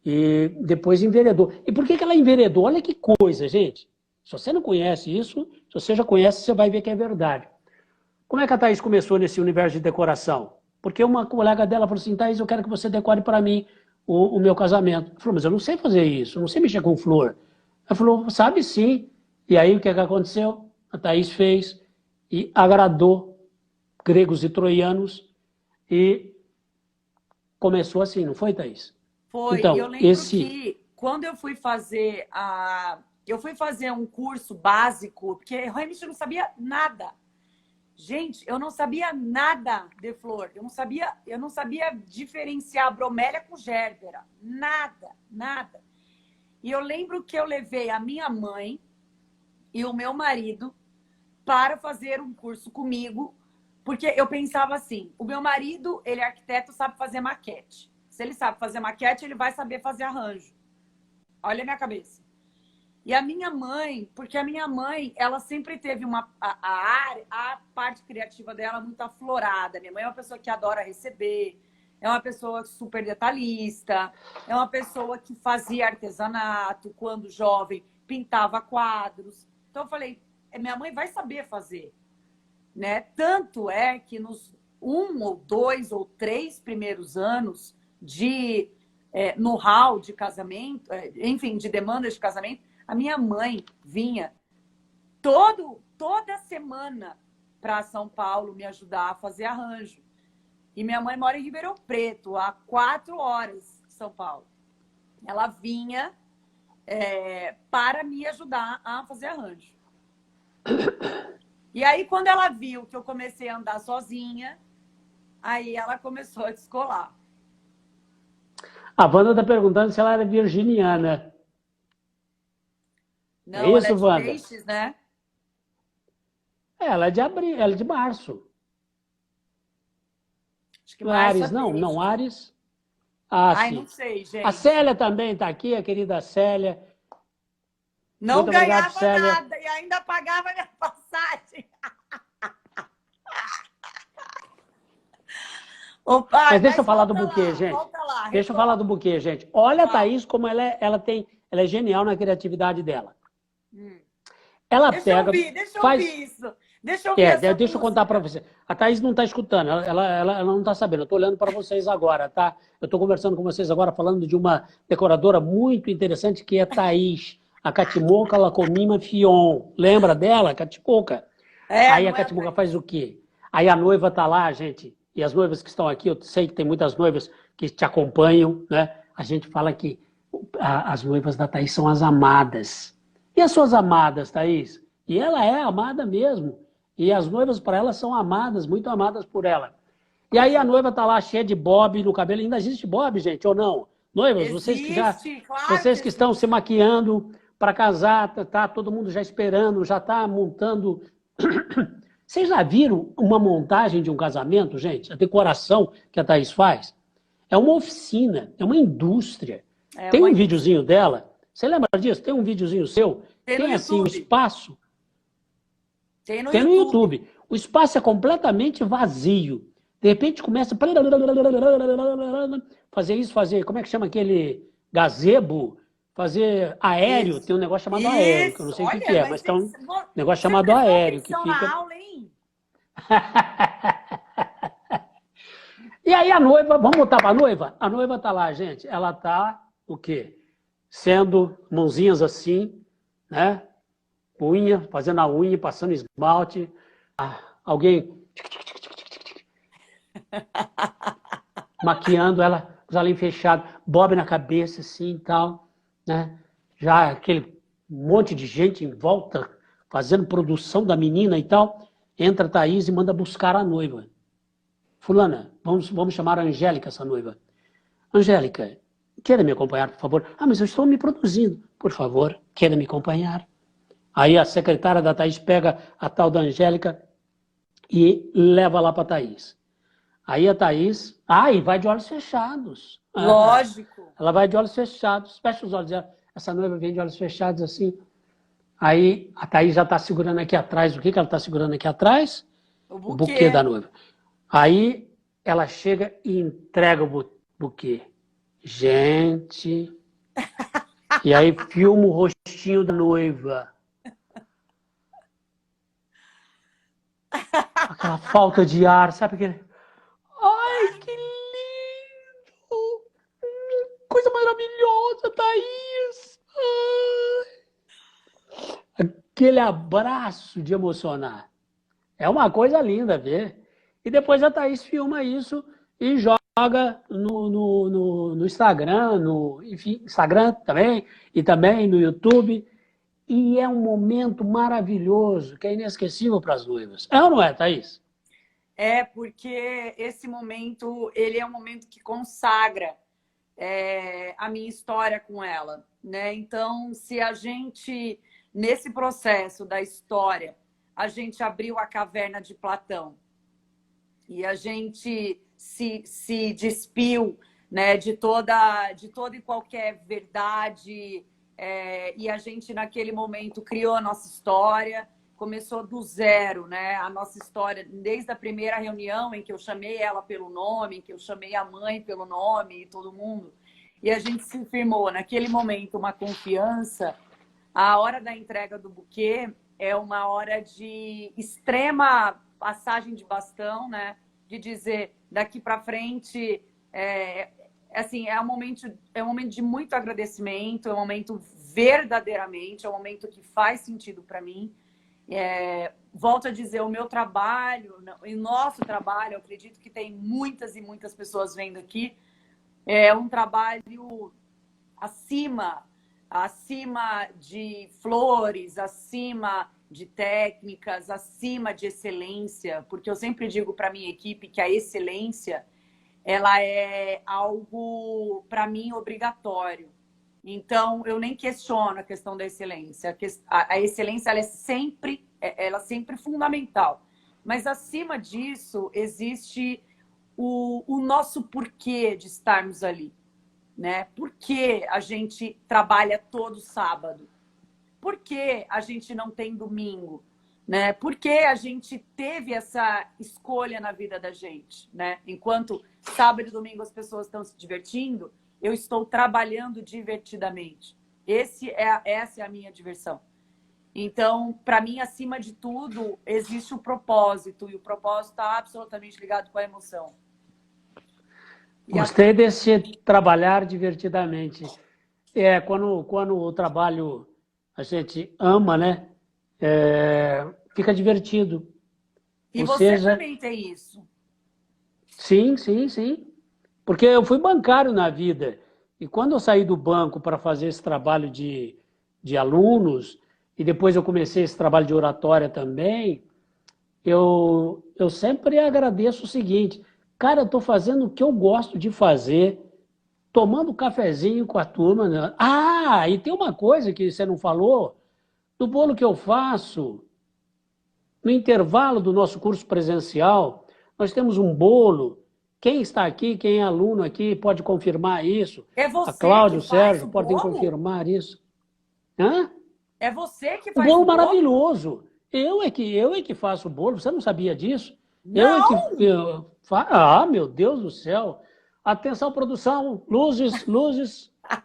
e depois enveredou. E por que ela enveredou? Olha que coisa, gente. Se você não conhece isso, se você já conhece, você vai ver que é verdade. Como é que a Thaís começou nesse universo de decoração? Porque uma colega dela falou assim, Thaís, eu quero que você decore para mim o meu casamento. Ela falou, mas eu não sei fazer isso, eu não sei mexer com flor. Ela falou, sabe sim. E aí o que aconteceu? A Thaís fez e agradou gregos e troianos e começou assim, não foi, Thaís? Foi. Então, eu lembro que quando eu fui fazer um curso básico, porque eu realmente não sabia nada. Gente, eu não sabia nada de flor. Eu não sabia diferenciar bromélia com gerbera. Nada, nada. E eu lembro que eu levei a minha mãe e o meu marido para fazer um curso comigo, porque eu pensava assim, o meu marido, ele é arquiteto, sabe fazer maquete. Se ele sabe fazer maquete, ele vai saber fazer arranjo. Olha a minha cabeça. E a minha mãe, porque a minha mãe, ela sempre teve a parte criativa dela muito aflorada. Minha mãe é uma pessoa que adora receber, é uma pessoa super detalhista, é uma pessoa que fazia artesanato quando jovem, pintava quadros. Então eu falei, minha mãe vai saber fazer, né? Tanto é que nos 1 ou 2 ou 3 primeiros anos de know-how de casamento, enfim, de demandas de casamento, a minha mãe vinha toda semana para São Paulo me ajudar a fazer arranjo. E minha mãe mora em Ribeirão Preto, a 4 horas de São Paulo. Ela vinha para me ajudar a fazer arranjo. E aí, quando ela viu que eu comecei a andar sozinha, aí ela começou a descolar. A Wanda está perguntando se ela era virginiana. Não, é isso, ela é de Wanda? Peixes, né? Ela é de abril, ela é de março. Acho que março Ares, é não, peixe. Ares. Ai, não sei, gente. A Célia também está aqui, a querida Célia. Não Muito ganhava obrigado, Célia. nada e ainda pagava minha passagem. Opa, mas deixa eu falar do buquê, gente. Volta lá, deixa eu falar do buquê, gente. Olha a Thaís como ela é genial na criatividade dela. Ela deixa pega... Deixa eu ouvir isso. Deixa eu ouvir essa deixa eu contar para você. A Thaís não está escutando, ela não está sabendo. Eu estou olhando para vocês agora, tá? Eu estou conversando com vocês agora, falando de uma decoradora muito interessante, que é Thaís, a Catimoca Lacomima Fion. Lembra dela, Catimoca? Aí a Catimoca faz o quê? Aí a noiva está lá, gente, e as noivas que estão aqui, eu sei que tem muitas noivas que te acompanham, né? A gente fala que as noivas da Thaís são as amadas. E as suas amadas, Thaís? E ela é amada mesmo. E as noivas, para ela, são amadas, muito amadas por ela. E aí a noiva está lá cheia de bob no cabelo. Ainda existe bob, gente, ou não? Noivas, vocês que estão se maquiando para casar, tá todo mundo já esperando, já está montando. Vocês já viram uma montagem de um casamento, gente? A decoração que a Thaís faz? É uma oficina, é uma indústria. Tem um videozinho dela. Você lembra disso? Tem um videozinho seu? Tem assim um espaço. Tem no YouTube. O espaço é completamente vazio. De repente começa a fazer isso, como é que chama aquele gazebo? Fazer aéreo, tem um negócio chamado aéreo, que eu não sei o que é, mas tem um negócio chamado aéreo que fica... aula, hein? E aí a noiva, vamos voltar para a noiva? A noiva tá lá, gente, ela tá o quê? Sendo mãozinhas assim, né? Unha, fazendo a unha, passando esmalte. Alguém maquiando ela, os olhinhos fechados, bob na cabeça, assim e tal, né? Já aquele monte de gente em volta, fazendo produção da menina e tal, entra a Thaís e manda buscar a noiva. Fulana, vamos chamar a Angélica, essa noiva. Angélica, queira me acompanhar, por favor? Ah, mas eu estou me produzindo. Por favor, queira me acompanhar. Aí a secretária da Thaís pega a tal da Angélica e leva lá para a Thaís. Aí a Thaís, e vai de olhos fechados. Lógico. Ela vai de olhos fechados, fecha os olhos. Essa noiva vem de olhos fechados assim. Aí a Thaís já está segurando aqui atrás. O que ela está segurando aqui atrás? O buquê da noiva. Aí ela chega e entrega o buquê. Gente. E aí filma o rostinho da noiva. Aquela falta de ar, sabe aquele... Ai, que lindo! Coisa maravilhosa, Thaís! Ai. Aquele abraço de emocionar. É uma coisa linda ver. E depois a Thaís filma isso e joga no Instagram, enfim, Instagram também, e também no YouTube. E é um momento maravilhoso, que é inesquecível para as noivas. É ou não é, Thaís? É, porque esse momento, ele é um momento que consagra a minha história com ela, né? Então, se a gente, nesse processo da história, a gente abriu a caverna de Platão e a gente se despiu, né, de toda e qualquer verdade, e a gente, naquele momento, criou a nossa história, começou do zero, né? A nossa história, desde a primeira reunião em que eu chamei ela pelo nome, em que eu chamei a mãe pelo nome e todo mundo, e a gente se firmou naquele momento uma confiança. A hora da entrega do buquê é uma hora de extrema passagem de bastão, né? De dizer, daqui para frente, assim, é um momento de muito agradecimento, é um momento verdadeiramente, é um momento que faz sentido para mim. Volto a dizer, o meu trabalho, o nosso trabalho, eu acredito que tem muitas e muitas pessoas vendo aqui, é um trabalho acima de flores, acima de técnicas, acima de excelência, porque eu sempre digo para minha equipe que a excelência, ela é algo, para mim, obrigatório. Então, eu nem questiono a questão da excelência. A excelência, ela é sempre fundamental. Mas, acima disso, existe o nosso porquê de estarmos ali, né? Por que a gente trabalha todo sábado? Por que a gente não tem domingo? Né? Por que a gente teve essa escolha na vida da gente? Né? Enquanto sábado e domingo as pessoas estão se divertindo, eu estou trabalhando divertidamente. Essa é a minha diversão. Então, para mim, acima de tudo, existe o propósito. E o propósito está absolutamente ligado com a emoção. Gostei desse trabalhar divertidamente. Quando o trabalho a gente ama, né? Fica divertido. E você também tem isso. Sim, sim, sim. Porque eu fui bancário na vida. E quando eu saí do banco para fazer esse trabalho de alunos, e depois eu comecei esse trabalho de oratória também, eu sempre agradeço o seguinte: cara, eu estou fazendo o que eu gosto de fazer, tomando cafezinho com a turma. Né? E tem uma coisa que você não falou, do bolo que eu faço, no intervalo do nosso curso presencial, nós temos um bolo. Quem está aqui, quem é aluno aqui, pode confirmar isso. É você, a Cláudia, o Sérgio, podem bolo? confirmar isso. Hã? É você que faz o o bolo? Maravilhoso. Eu é que faço o bolo. Você não sabia disso? Não. Meu Deus do céu. Atenção, produção. Luzes.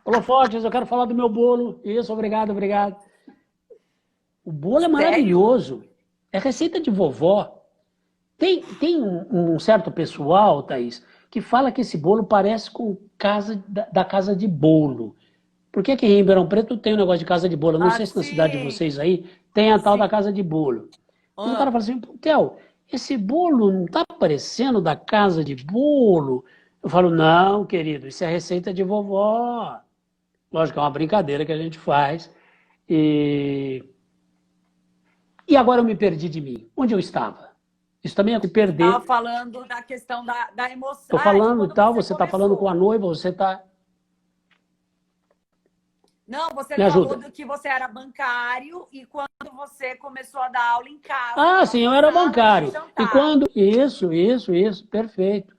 Holofotes, eu quero falar do meu bolo. Isso, obrigado. O bolo é maravilhoso. É receita de vovó. Tem um certo pessoal, Thaís, que fala que esse bolo parece com da casa de bolo. Por que em Ribeirão Preto tem um negócio de casa de bolo? Eu não sei se na cidade de vocês aí tem a tal da casa de bolo. E o cara fala assim, Theo, esse bolo não está parecendo da casa de bolo? Eu falo, não, querido, isso é receita de vovó. Lógico, é uma brincadeira que a gente faz. E agora eu me perdi de mim. Onde eu estava? Isso também é se perder. Estava falando da questão da emoção. Estou falando de e tal, você você está falando com a noiva, você está... Não, você Me falou ajuda. do que você era bancário e quando você começou a dar aula em casa. Ah, sim, eu era bancário. E quando... Isso, perfeito.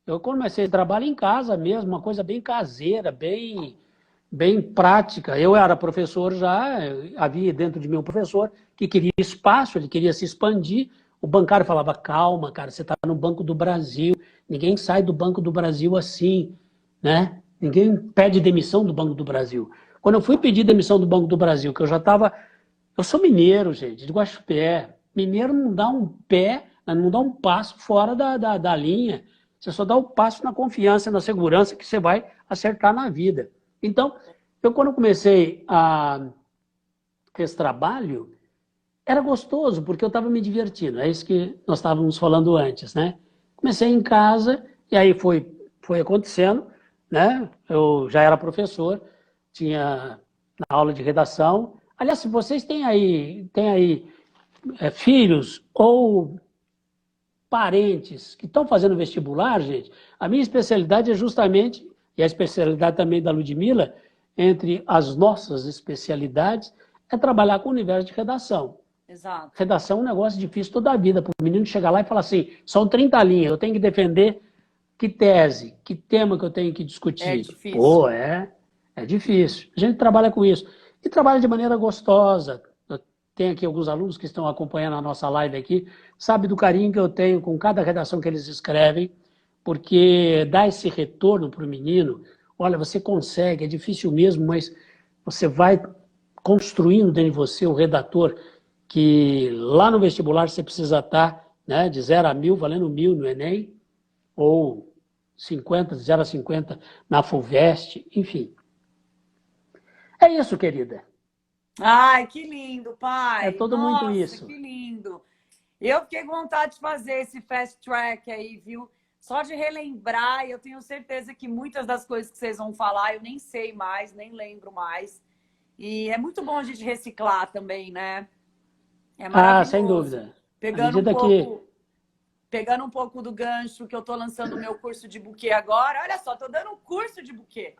Eu comecei a trabalhar em casa mesmo, uma coisa bem caseira, bem prática. Eu era professor já, havia dentro de mim um professor que queria espaço, ele queria se expandir. O bancário falava, calma, cara, você está no Banco do Brasil, ninguém sai do Banco do Brasil assim, né? Ninguém pede demissão do Banco do Brasil. Quando eu fui pedir demissão do Banco do Brasil, que eu já estava... Eu sou mineiro, gente, de Guaxupé. Mineiro não dá um pé, não dá um passo fora da linha. Você só dá um passo na confiança, na segurança que você vai acertar na vida. Então, eu quando comecei esse trabalho, era gostoso, porque eu estava me divertindo. É isso que nós estávamos falando antes, né? Comecei em casa, e aí foi acontecendo, né? Eu já era professor, tinha na aula de redação. Aliás, se vocês têm aí filhos ou parentes que estão fazendo vestibular, gente, a minha especialidade é justamente, e a especialidade também da Ludmila, entre as nossas especialidades, é trabalhar com o universo de redação. Exato. Redação é um negócio difícil toda a vida, para o menino chegar lá e falar assim, são 30 linhas, eu tenho que defender que tese, que tema que eu tenho que discutir. É difícil. Pô, é difícil. A gente trabalha com isso. E trabalha de maneira gostosa. Tem aqui alguns alunos que estão acompanhando a nossa live aqui, sabe do carinho que eu tenho com cada redação que eles escrevem, porque dá esse retorno para o menino. Olha, você consegue, é difícil mesmo, mas você vai construindo dentro de você o redator, que lá no vestibular você precisa estar, né, de 0 a 1000, valendo 1000 no Enem, ou 50, de 0 a 50 na FUVEST, enfim. É isso, querida. Ai, que lindo, pai. É tudo muito isso. Que lindo. Eu fiquei com vontade de fazer esse fast track aí, viu? Só de relembrar, eu tenho certeza que muitas das coisas que vocês vão falar eu nem sei mais, nem lembro mais. E é muito bom a gente reciclar também, né? É maravilhoso. Sem dúvida. Pegando um pouco do gancho que eu tô lançando o meu curso de buquê agora. Olha só, tô dando um curso de buquê.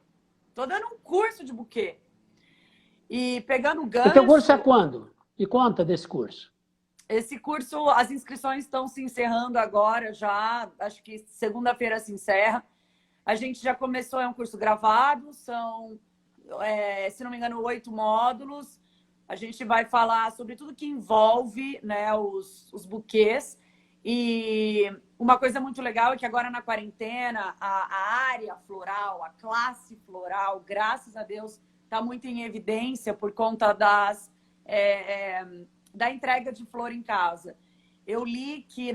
E pegando o gancho... O teu curso é quando? E conta desse curso. Esse curso, as inscrições estão se encerrando agora já. Acho que segunda-feira se encerra. A gente já começou, é um curso gravado. São, se não me engano, 8 módulos. A gente vai falar sobre tudo que envolve, né, os buquês. E uma coisa muito legal é que agora na quarentena, a área floral, a classe floral, graças a Deus, está muito em evidência por conta da entrega de flor em casa. Eu li que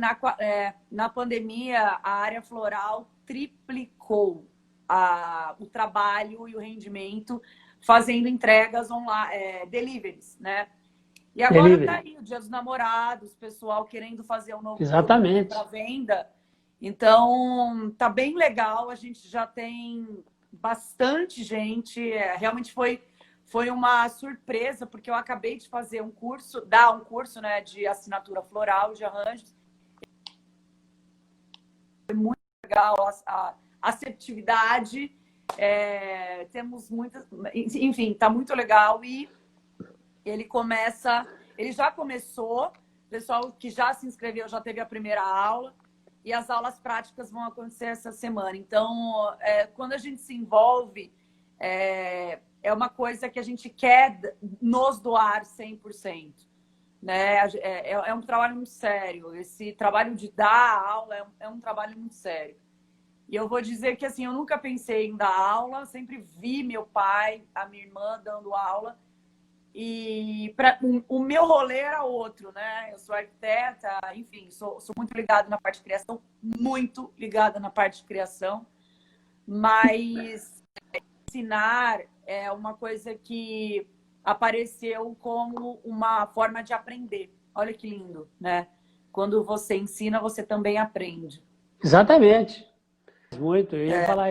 na pandemia a área floral triplicou o trabalho e o rendimento fazendo entregas online, deliveries, né? E agora está aí o Dia dos Namorados, o pessoal querendo fazer um novo produto para venda. Então, tá bem legal, a gente já tem bastante gente, realmente foi uma surpresa, porque eu acabei de fazer dar um curso, né, de assinatura floral, de arranjos. Foi muito legal a assertividade, temos muitas... Enfim, tá muito legal e ele já começou, o pessoal que já se inscreveu já teve a primeira aula e as aulas práticas vão acontecer essa semana. Então, quando a gente se envolve, é uma coisa que a gente quer nos doar 100%. Né? É um trabalho muito sério. Esse trabalho de dar aula é um trabalho muito sério. E eu vou dizer que assim, eu nunca pensei em dar aula, sempre vi meu pai, a minha irmã dando aula. E o meu rolê era outro, né? Eu sou arquiteta, enfim, sou muito ligada na parte de criação, muito ligada na parte de criação, mas ensinar é uma coisa que apareceu como uma forma de aprender. Olha que lindo, né? Quando você ensina, você também aprende. Exatamente. Muito, eu ia falar.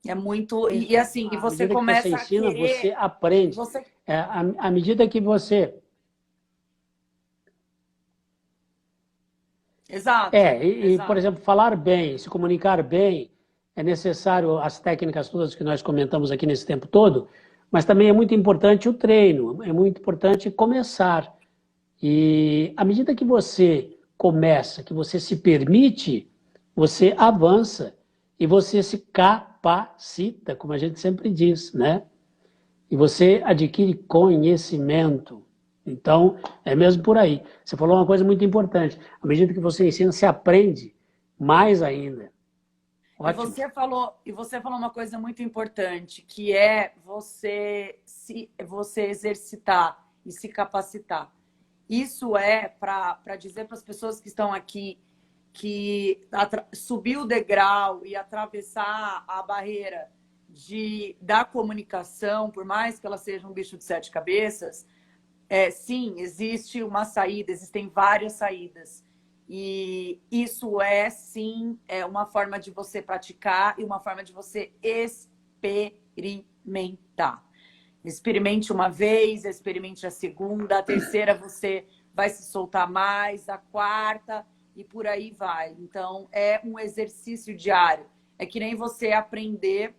É muito... E assim, e você começa você ensina, a querer... você aprende. À medida que você Exato, Por exato. exemplo, falar bem, se comunicar bem, é necessário as técnicas todas que nós comentamos aqui nesse tempo todo, mas também é muito importante o treino, é muito importante começar. E à medida que você começa, que você se permite, você avança e você se capacita, como a gente sempre diz, né? E você adquire conhecimento. Então, é mesmo por aí. Você falou uma coisa muito importante. À medida que você ensina, você aprende mais ainda. Ótimo. E você falou uma coisa muito importante, que é você exercitar e se capacitar. Isso é para dizer para as pessoas que estão aqui que subir o degrau e atravessar a barreira da comunicação, por mais que ela seja um bicho de sete cabeças, sim, existe uma saída, existem várias saídas. E isso sim, é uma forma de você praticar e uma forma de você experimentar. Experimente uma vez, experimente a segunda, a terceira você vai se soltar mais, a quarta e por aí vai. Então, é um exercício diário. É que nem você aprender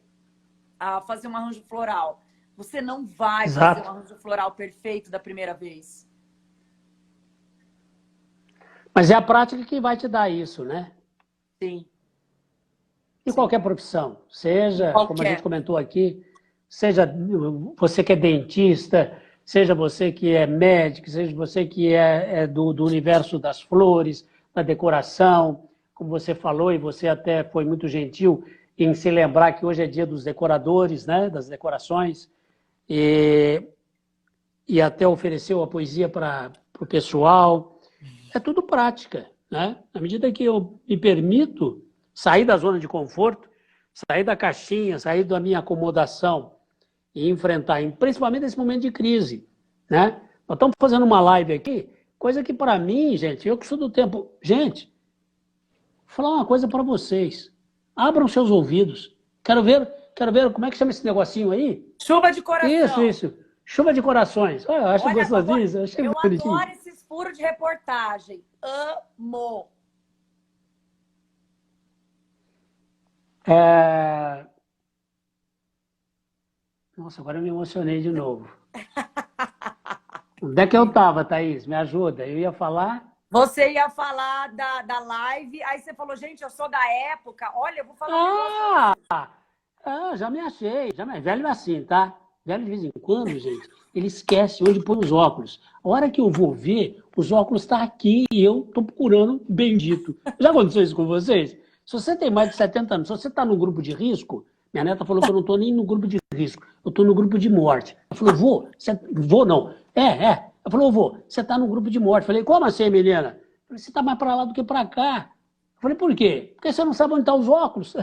a fazer um arranjo floral. Você não vai fazer um Exato. arranjo floral perfeito da primeira vez. Mas é a prática que vai te dar isso, né? Sim, Em sim. qualquer profissão, seja, como a gente Qualquer. comentou aqui, seja você que é dentista, seja você que é médico, seja você que é do universo das flores, da decoração, como você falou, e você até foi muito gentil em se lembrar que hoje é dia dos decoradores, né, das decorações, e até ofereceu a poesia para o pessoal. É tudo prática, né? À medida que eu me permito sair da zona de conforto, sair da caixinha, sair da minha acomodação e enfrentar, principalmente nesse momento de crise, né? Nós estamos fazendo uma live aqui, coisa que para mim, gente, eu que sou do tempo... Gente, vou falar uma coisa para vocês. Abram seus ouvidos. Quero ver como é que chama esse negocinho aí? Chuva de Isso, coração. isso. Chuva de corações. Eu acho Olha, gostosinho, eu achei eu bonitinho. adoro esses furos de reportagem. Amo. É... Nossa, agora eu me emocionei de novo. Onde é que eu estava, Thaís? Me ajuda. Eu ia falar... Você ia falar da live, aí você falou, gente, eu sou da época. Olha, eu vou falar um negócio pra Ah! você. Já me achei. Velho é assim, tá? Velho de vez em quando, gente, ele esquece onde põe os óculos. A hora que eu vou ver, os óculos estão aqui e eu estou procurando bendito. Já aconteceu isso com vocês? Se você tem mais de 70 anos, se você está no grupo de risco, minha neta falou que eu não estou nem no grupo de risco, eu estou no grupo de morte. Ela falou, vô não. Ela falou, vô, você está no grupo de morte. Eu falei, como assim, menina? Eu falei, você está mais para lá do que para cá. Eu falei, por quê? Porque você não sabe onde estão os óculos.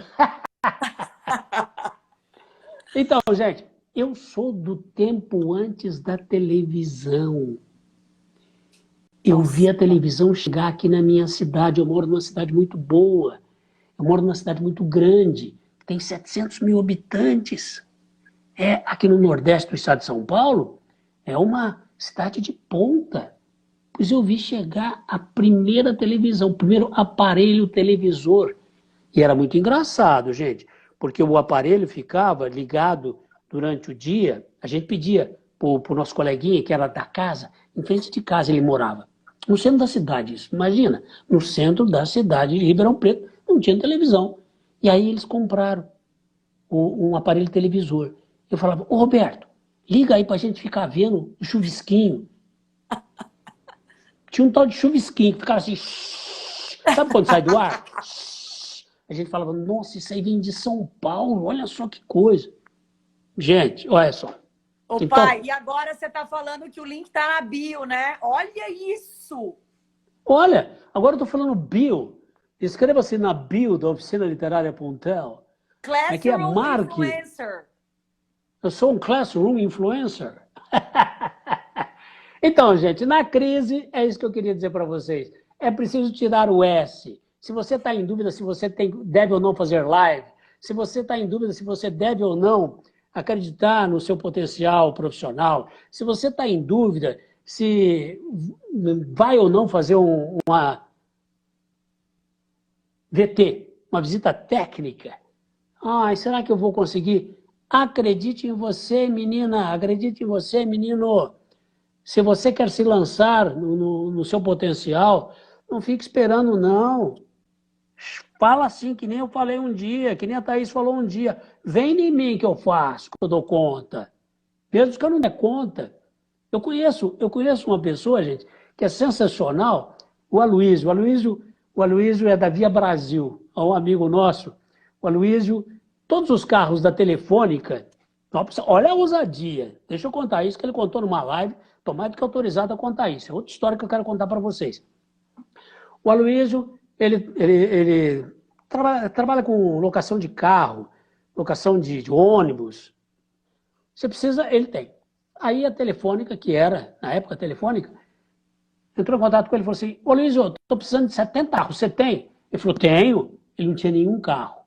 Então, gente, eu sou do tempo antes da televisão. Eu vi a televisão chegar aqui na minha cidade. Eu moro numa cidade muito boa. Eu moro numa cidade muito grande. Tem 700 mil habitantes. Aqui no Nordeste do estado de São Paulo, é uma cidade de ponta. Pois eu vi chegar a primeira televisão, o primeiro aparelho televisor. E era muito engraçado, gente, porque o aparelho ficava ligado durante o dia. A gente pedia para o nosso coleguinha, que era da casa, em frente de casa ele morava. No centro da cidade, isso. Imagina, no centro da cidade de Ribeirão Preto, não tinha televisão. E aí eles compraram um aparelho televisor. Eu falava, ô Roberto, liga aí para a gente ficar vendo o chuvisquinho. Tinha um tal de chuvisquinho que ficava assim, sabe quando sai do ar? A gente falava, nossa, isso aí vem de São Paulo, olha só que coisa. Gente, olha só. Ô, Então, pai, e agora você tá falando que o link tá na bio, né? Olha isso! olha, agora eu tô falando bio. Escreva-se na bio da Oficina Literária Pontel. Aqui é Classroom Mark. Influencer. Eu sou um classroom influencer. Então, gente, na crise, é isso que eu queria dizer para vocês. É preciso tirar o S. Se você está em dúvida se você deve ou não fazer live, se você está em dúvida se você deve ou não acreditar no seu potencial profissional, se você está em dúvida se vai ou não fazer uma VT, uma visita técnica. Ai, será que eu vou conseguir? Acredite em você, menina, acredite em você, menino. Se você quer se lançar no seu potencial, não fique esperando, não. Fala assim, que nem eu falei um dia, que nem a Thaís falou um dia. Vem em mim que eu faço, que eu dou conta. Mesmo que eu não dê conta. Eu conheço uma pessoa, gente, que é sensacional, o Aloysio. O Aloysio é da Via Brasil, é um amigo nosso. O Aloysio, todos os carros da Telefônica, olha a ousadia. Deixa eu contar isso, que ele contou numa live, estou mais do que autorizado a contar isso. É outra história que eu quero contar para vocês. O Aloysio, ele trabalha com locação de carro, locação de ônibus. Você precisa, ele tem. Aí a Telefônica, que era, na época, a Telefônica, entrou em contato com ele e falou assim, ô Luiz, eu estou precisando de 70 carros, você tem? Ele falou, tenho. Ele não tinha nenhum carro.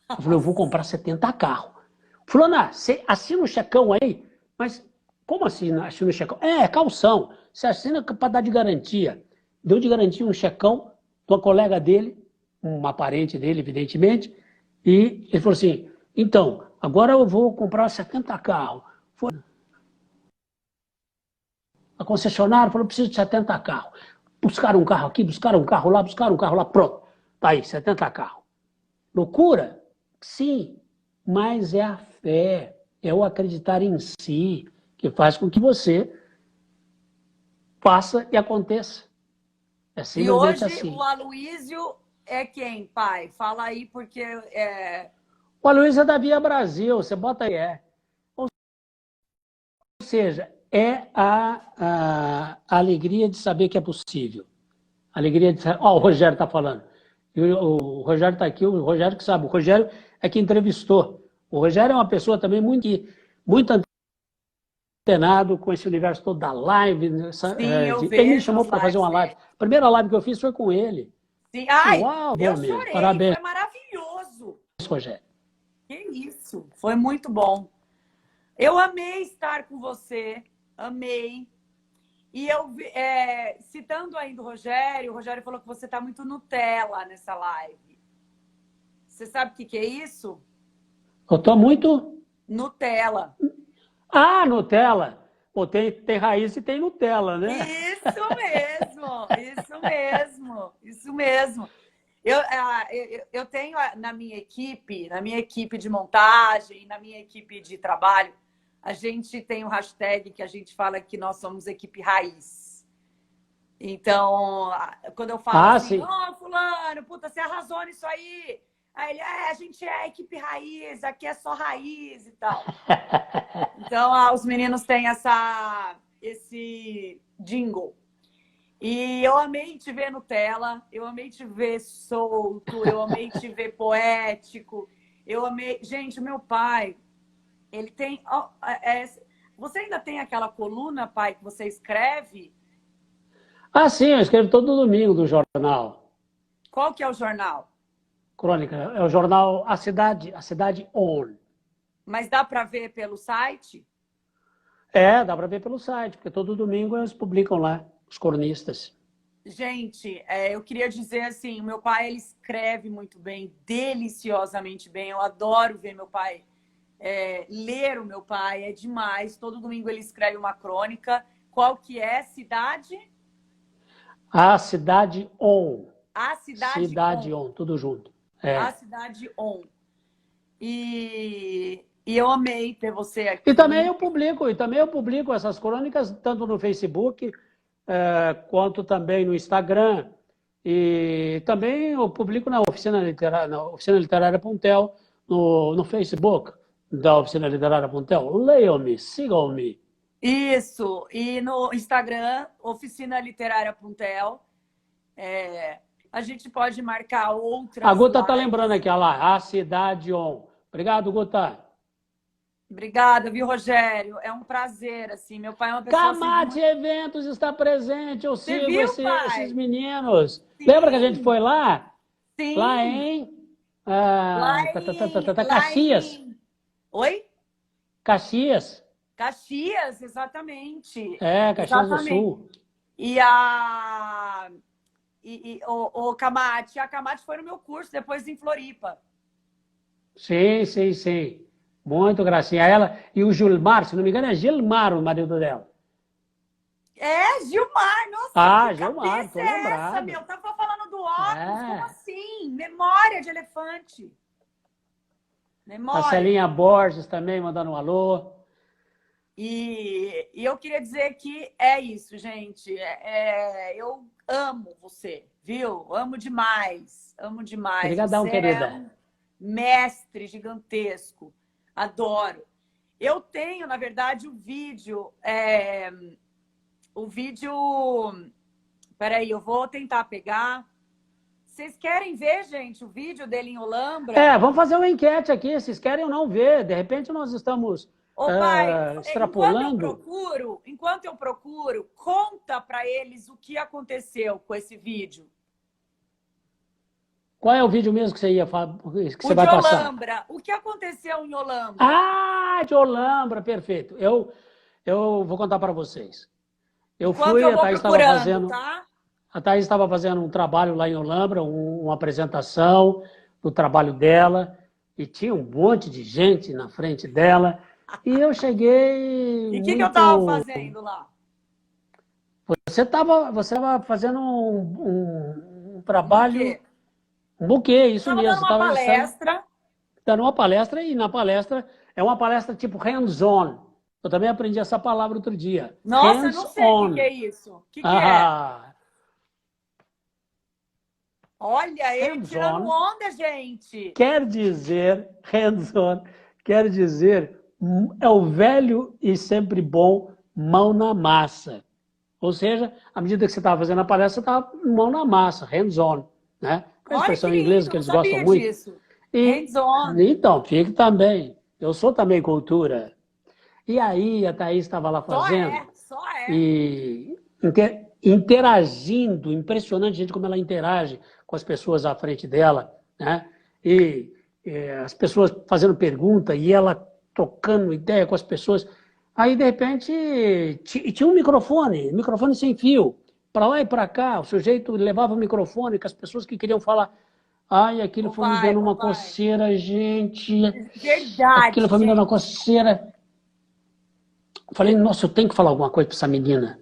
Eu falei, eu vou comprar 70 carros. Fulana, você assina um checão aí? Mas como assim assina um checão? É calção. Você assina para dar de garantia. Deu de garantia um checão de uma colega dele, uma parente dele, evidentemente, e ele falou assim, então, agora eu vou comprar 70 carros. Foi a concessionária falou, preciso de 70 carros. Buscaram um carro aqui, buscaram um carro lá, pronto. Tá aí, 70 carros. Loucura? Sim, mas é a fé, é o acreditar em si, que faz com que você faça e aconteça. É E simplesmente hoje assim. o Aloysio é quem, pai? Fala aí, porque O Aloysio é da Via Brasil, você bota aí, Ou seja, é a alegria de saber que é possível. A alegria de saber... Ó, o Rogério está falando. O Rogério está aqui, o Rogério que sabe. O Rogério é que entrevistou. O Rogério é uma pessoa também muito antenado com esse universo todo da live. sim, eu Ele me vejo chamou as para fazer lives uma live. dele. A primeira live que eu fiz foi com ele. Sim. Ai, Uau, bom eu mesmo. chorei, Parabéns, foi maravilhoso. Rogério. Que isso, foi muito bom. Eu amei estar com você, amei. E eu, citando ainda o Rogério falou que você está muito Nutella nessa live. Você sabe o que é isso? Eu estou muito... Nutella. Ah, Nutella. Pô, tem raiz e tem Nutella, né? Isso mesmo, isso mesmo, isso mesmo. Eu tenho na minha equipe de montagem, na minha equipe de trabalho, a gente tem um hashtag que a gente fala que nós somos equipe raiz. Então, quando eu falo assim, Sim. ó, fulano, puta, você arrasou nisso aí. Aí ele, a gente é equipe raiz, aqui é só raiz e tal. Então, os meninos têm esse jingle. E eu amei te ver Nutella, eu amei te ver solto, eu amei te ver poético, eu amei... Gente, o meu pai, ele tem... Você ainda tem aquela coluna, pai, que você escreve? Ah, sim, eu escrevo todo domingo do jornal. Qual que é o jornal? Crônica. É o jornal A Cidade On. Mas dá para ver pelo site? Dá para ver pelo site, porque todo domingo eles publicam lá, os cronistas. Gente, eu queria dizer assim, o meu pai, ele escreve muito bem, deliciosamente bem. Eu adoro ver meu pai, ler o meu pai, é demais. Todo domingo ele escreve uma crônica. Qual que é? Cidade? A Cidade On. A Cidade, Cidade On, tudo junto. A Cidade On. E eu amei ter você aqui. E também eu publico essas crônicas tanto no Facebook quanto também no Instagram. E também eu publico na Oficina Literária Puntel, no Facebook da Oficina Literária Puntel. Leiam-me, sigam-me. Isso. E no Instagram, Oficina Literária Puntel. A gente pode marcar outras. A Guta está lembrando aqui, olha lá, A Cidade On. Obrigado, Guta. Obrigada, viu, Rogério? É um prazer, assim. Meu pai é uma pessoa... Camate Eventos está presente, eu Você sigo viu, esses meninos. Sim. Lembra que a gente foi lá? Sim. Lá em... Caxias. Oi? Caxias. Caxias, exatamente. Caxias do Sul. E a o Camate, a Camate foi no meu curso, depois em Floripa. Sim, sim, sim. Muito gracinha. Ela e o Gilmar, se não me engano, é Gilmar o marido dela. É, Gilmar, nossa, que Ah, Gilmar, cabeça tô é essa, lembrado. meu? Tava falando do óculos, como É. assim? Memória de elefante. A Memória. Celinha Borges também mandando um alô. E eu queria dizer que é isso, gente. Eu amo você, viu? Amo demais, amo demais. Obrigadão, Você é querida. um mestre gigantesco. Adoro. Eu tenho, na verdade, o vídeo. O vídeo. Peraí, eu vou tentar pegar. Vocês querem ver, gente, o vídeo dele em Olambra? Vamos fazer uma enquete aqui, vocês querem ou não ver. De repente nós estamos Ô, pai, extrapolando. enquanto eu procuro, conta para eles o que aconteceu com esse vídeo. Qual é o vídeo mesmo que você ia que você O de vai passar? Olambra. O que aconteceu em Olambra? Ah, de Olambra, perfeito. Eu vou contar para vocês. Eu Enquanto fui, eu vou procurando, tá? A Thaís estava fazendo um trabalho lá em Olambra, uma apresentação do trabalho dela, e tinha um monte de gente na frente dela, e eu cheguei E o que eu tava muito... fazendo lá? Você tava fazendo um Um trabalho, buquê. um buquê, Eu isso tava mesmo. dando Você uma estava palestra. dando uma palestra, e na palestra é uma palestra tipo hands-on. Eu também aprendi essa palavra outro dia. Nossa, eu não sei o que Hands-on. é isso. O que é? Ah, Olha, ele tirando hands-on onda, gente. quer dizer, hands-on, quer dizer, é o velho e sempre bom mão na massa. Ou seja, à medida que você estava fazendo a palestra, você estava mão na massa, hands-on, né? É a Olha que expressão em inglês lindo, que não eles gostam sabia muito. disso. E, Hands-on. então, fique também. Eu sou também cultura. E aí a Thaís estava lá fazendo Só é. e interagindo, impressionante, gente, como ela interage com as pessoas à frente dela, né? E as pessoas fazendo pergunta e ela trocando ideia com as pessoas. Aí, de repente, tinha um microfone sem fio, para lá e para cá. O sujeito levava o microfone com as pessoas que queriam falar. Ai, aquilo foi me dando Ô, uma pai. coceira, gente. Aquilo Verdade, foi me dando uma gente. coceira. Falei, nossa, eu tenho que falar alguma coisa para essa menina.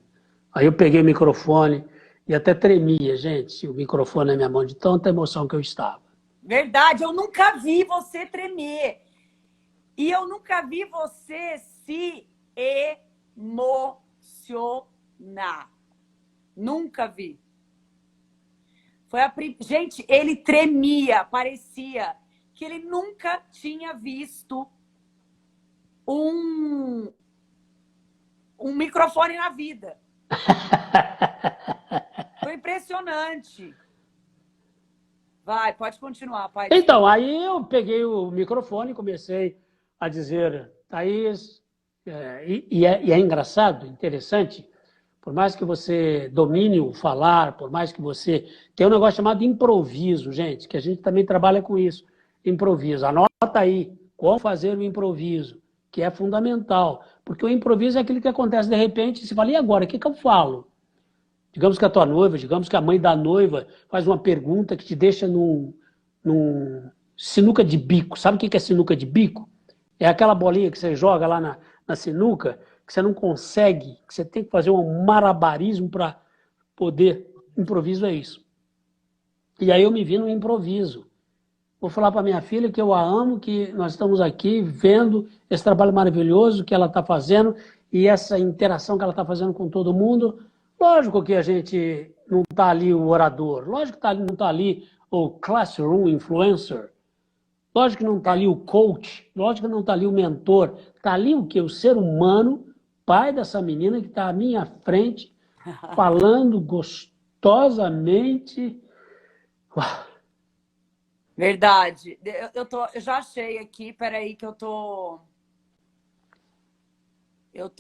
Aí eu peguei o microfone e até tremia, gente, o microfone na minha mão, de tanta emoção que eu estava. Verdade, eu nunca vi você tremer. E eu nunca vi você se emocionar. Nunca vi. Gente, ele tremia, parecia que ele nunca tinha visto um microfone na vida. Foi impressionante. Vai, pode continuar, pai. Então, aí eu peguei o microfone e comecei a dizer, Thaís, e é engraçado, interessante, por mais que você domine o falar, por mais que você... Tem um negócio chamado improviso, gente, que a gente também trabalha com isso, improviso. Anota aí, como fazer o improviso, que é fundamental, porque o improviso é aquilo que acontece de repente, você fala, e agora, o que eu falo? Digamos que a tua noiva, digamos que a mãe da noiva faz uma pergunta que te deixa num sinuca de bico. Sabe o que é sinuca de bico? É aquela bolinha que você joga lá na sinuca, que você não consegue, que você tem que fazer um malabarismo para poder. Improviso é isso. E aí eu me vi no improviso. Vou falar para minha filha que eu a amo, que nós estamos aqui vendo esse trabalho maravilhoso que ela está fazendo e essa interação que ela está fazendo com todo mundo. Lógico que a gente não está ali o orador, lógico que não está ali o classroom influencer, lógico que não está ali o coach, lógico que não está ali o mentor, está ali o que? O ser humano, pai dessa menina que está à minha frente, falando gostosamente. Verdade. Eu já achei aqui, peraí que eu tô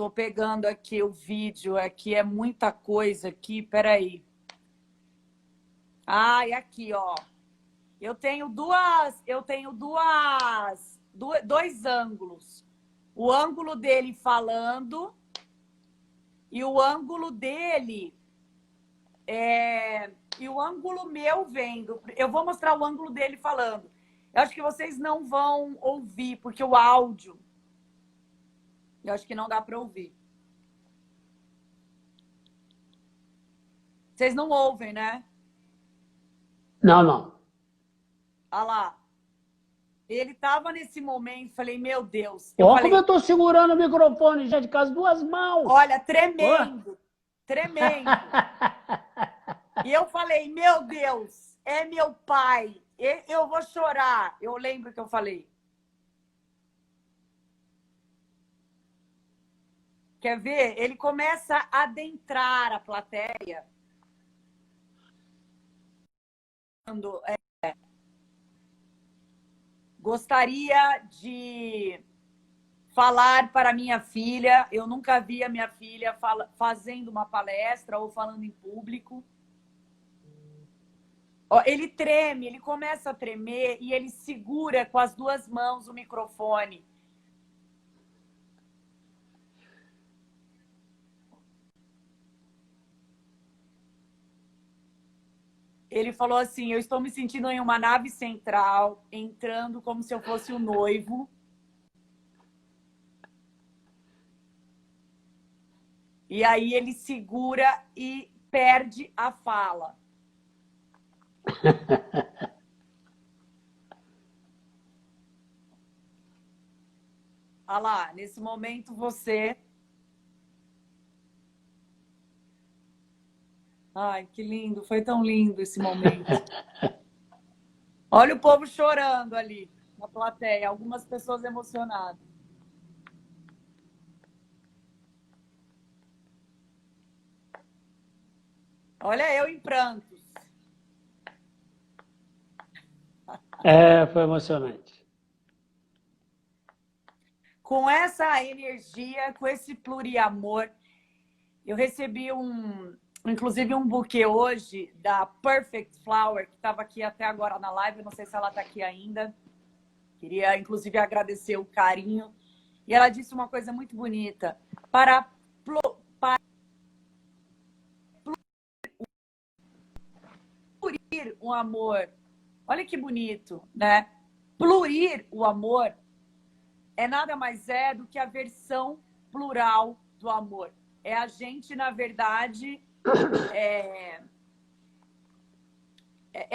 pegando aqui o vídeo, aqui é muita coisa aqui, peraí. Ah, e aqui, ó. Eu tenho dois ângulos. O ângulo dele falando e o ângulo dele e o ângulo meu vendo. Eu vou mostrar o ângulo dele falando. Eu acho que vocês não vão ouvir, porque o áudio, eu acho que não dá para ouvir. Vocês não ouvem, né? Não, não. Olha lá. Ele estava nesse momento, falei, meu Deus. Olha como eu estou segurando o microfone, gente, com as duas mãos. Olha, tremendo, tremendo. E eu falei, meu Deus, é meu pai, eu vou chorar. Eu lembro que eu falei. Quer ver? Ele começa a adentrar a plateia. Gostaria de falar para minha filha. Eu nunca vi a minha filha fazendo uma palestra ou falando em público. Ele treme, ele começa a tremer e ele segura com as duas mãos o microfone. Ele falou assim, eu estou me sentindo em uma nave central, entrando como se eu fosse o noivo. E aí ele segura e perde a fala. Olha lá, nesse momento você... Ai, que lindo, foi tão lindo esse momento. Olha o povo chorando ali na plateia, algumas pessoas emocionadas. Olha eu em prantos. Foi emocionante. Com essa energia, com esse pluriamor, eu recebi inclusive um buquê hoje da Perfect Flower, que estava aqui até agora na live, não sei se ela está aqui ainda. Queria, inclusive, agradecer o carinho. E ela disse uma coisa muito bonita. Para plurir o amor. Olha que bonito, né? Plurir o amor é nada mais do que a versão plural do amor. É a gente, na verdade, é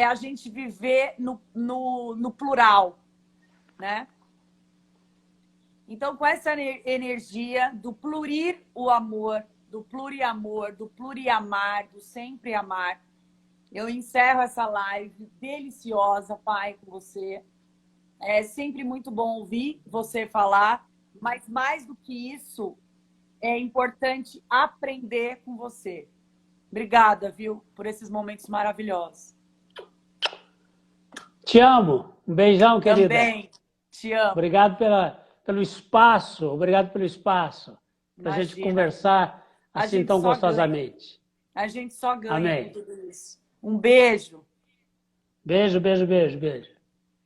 a gente viver no plural, né? Então, com essa energia do plurir o amor, do pluriamor, do pluriamar, do sempre amar, eu encerro essa live deliciosa, Pai, com você. É sempre muito bom ouvir você falar, mas mais do que isso, é importante aprender com você. Obrigada, viu, por esses momentos maravilhosos. Te amo. Um beijão, querida. Também te amo. Obrigado pelo espaço. Obrigado pelo espaço. Para a gente conversar assim tão gostosamente. A gente só ganha Amém. com tudo isso. Um beijo. Beijo, beijo, beijo, beijo.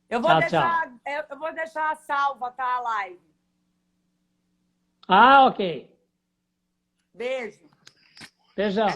Eu vou deixar salva, tá, a live. Ah, ok. Beijo. Beijão.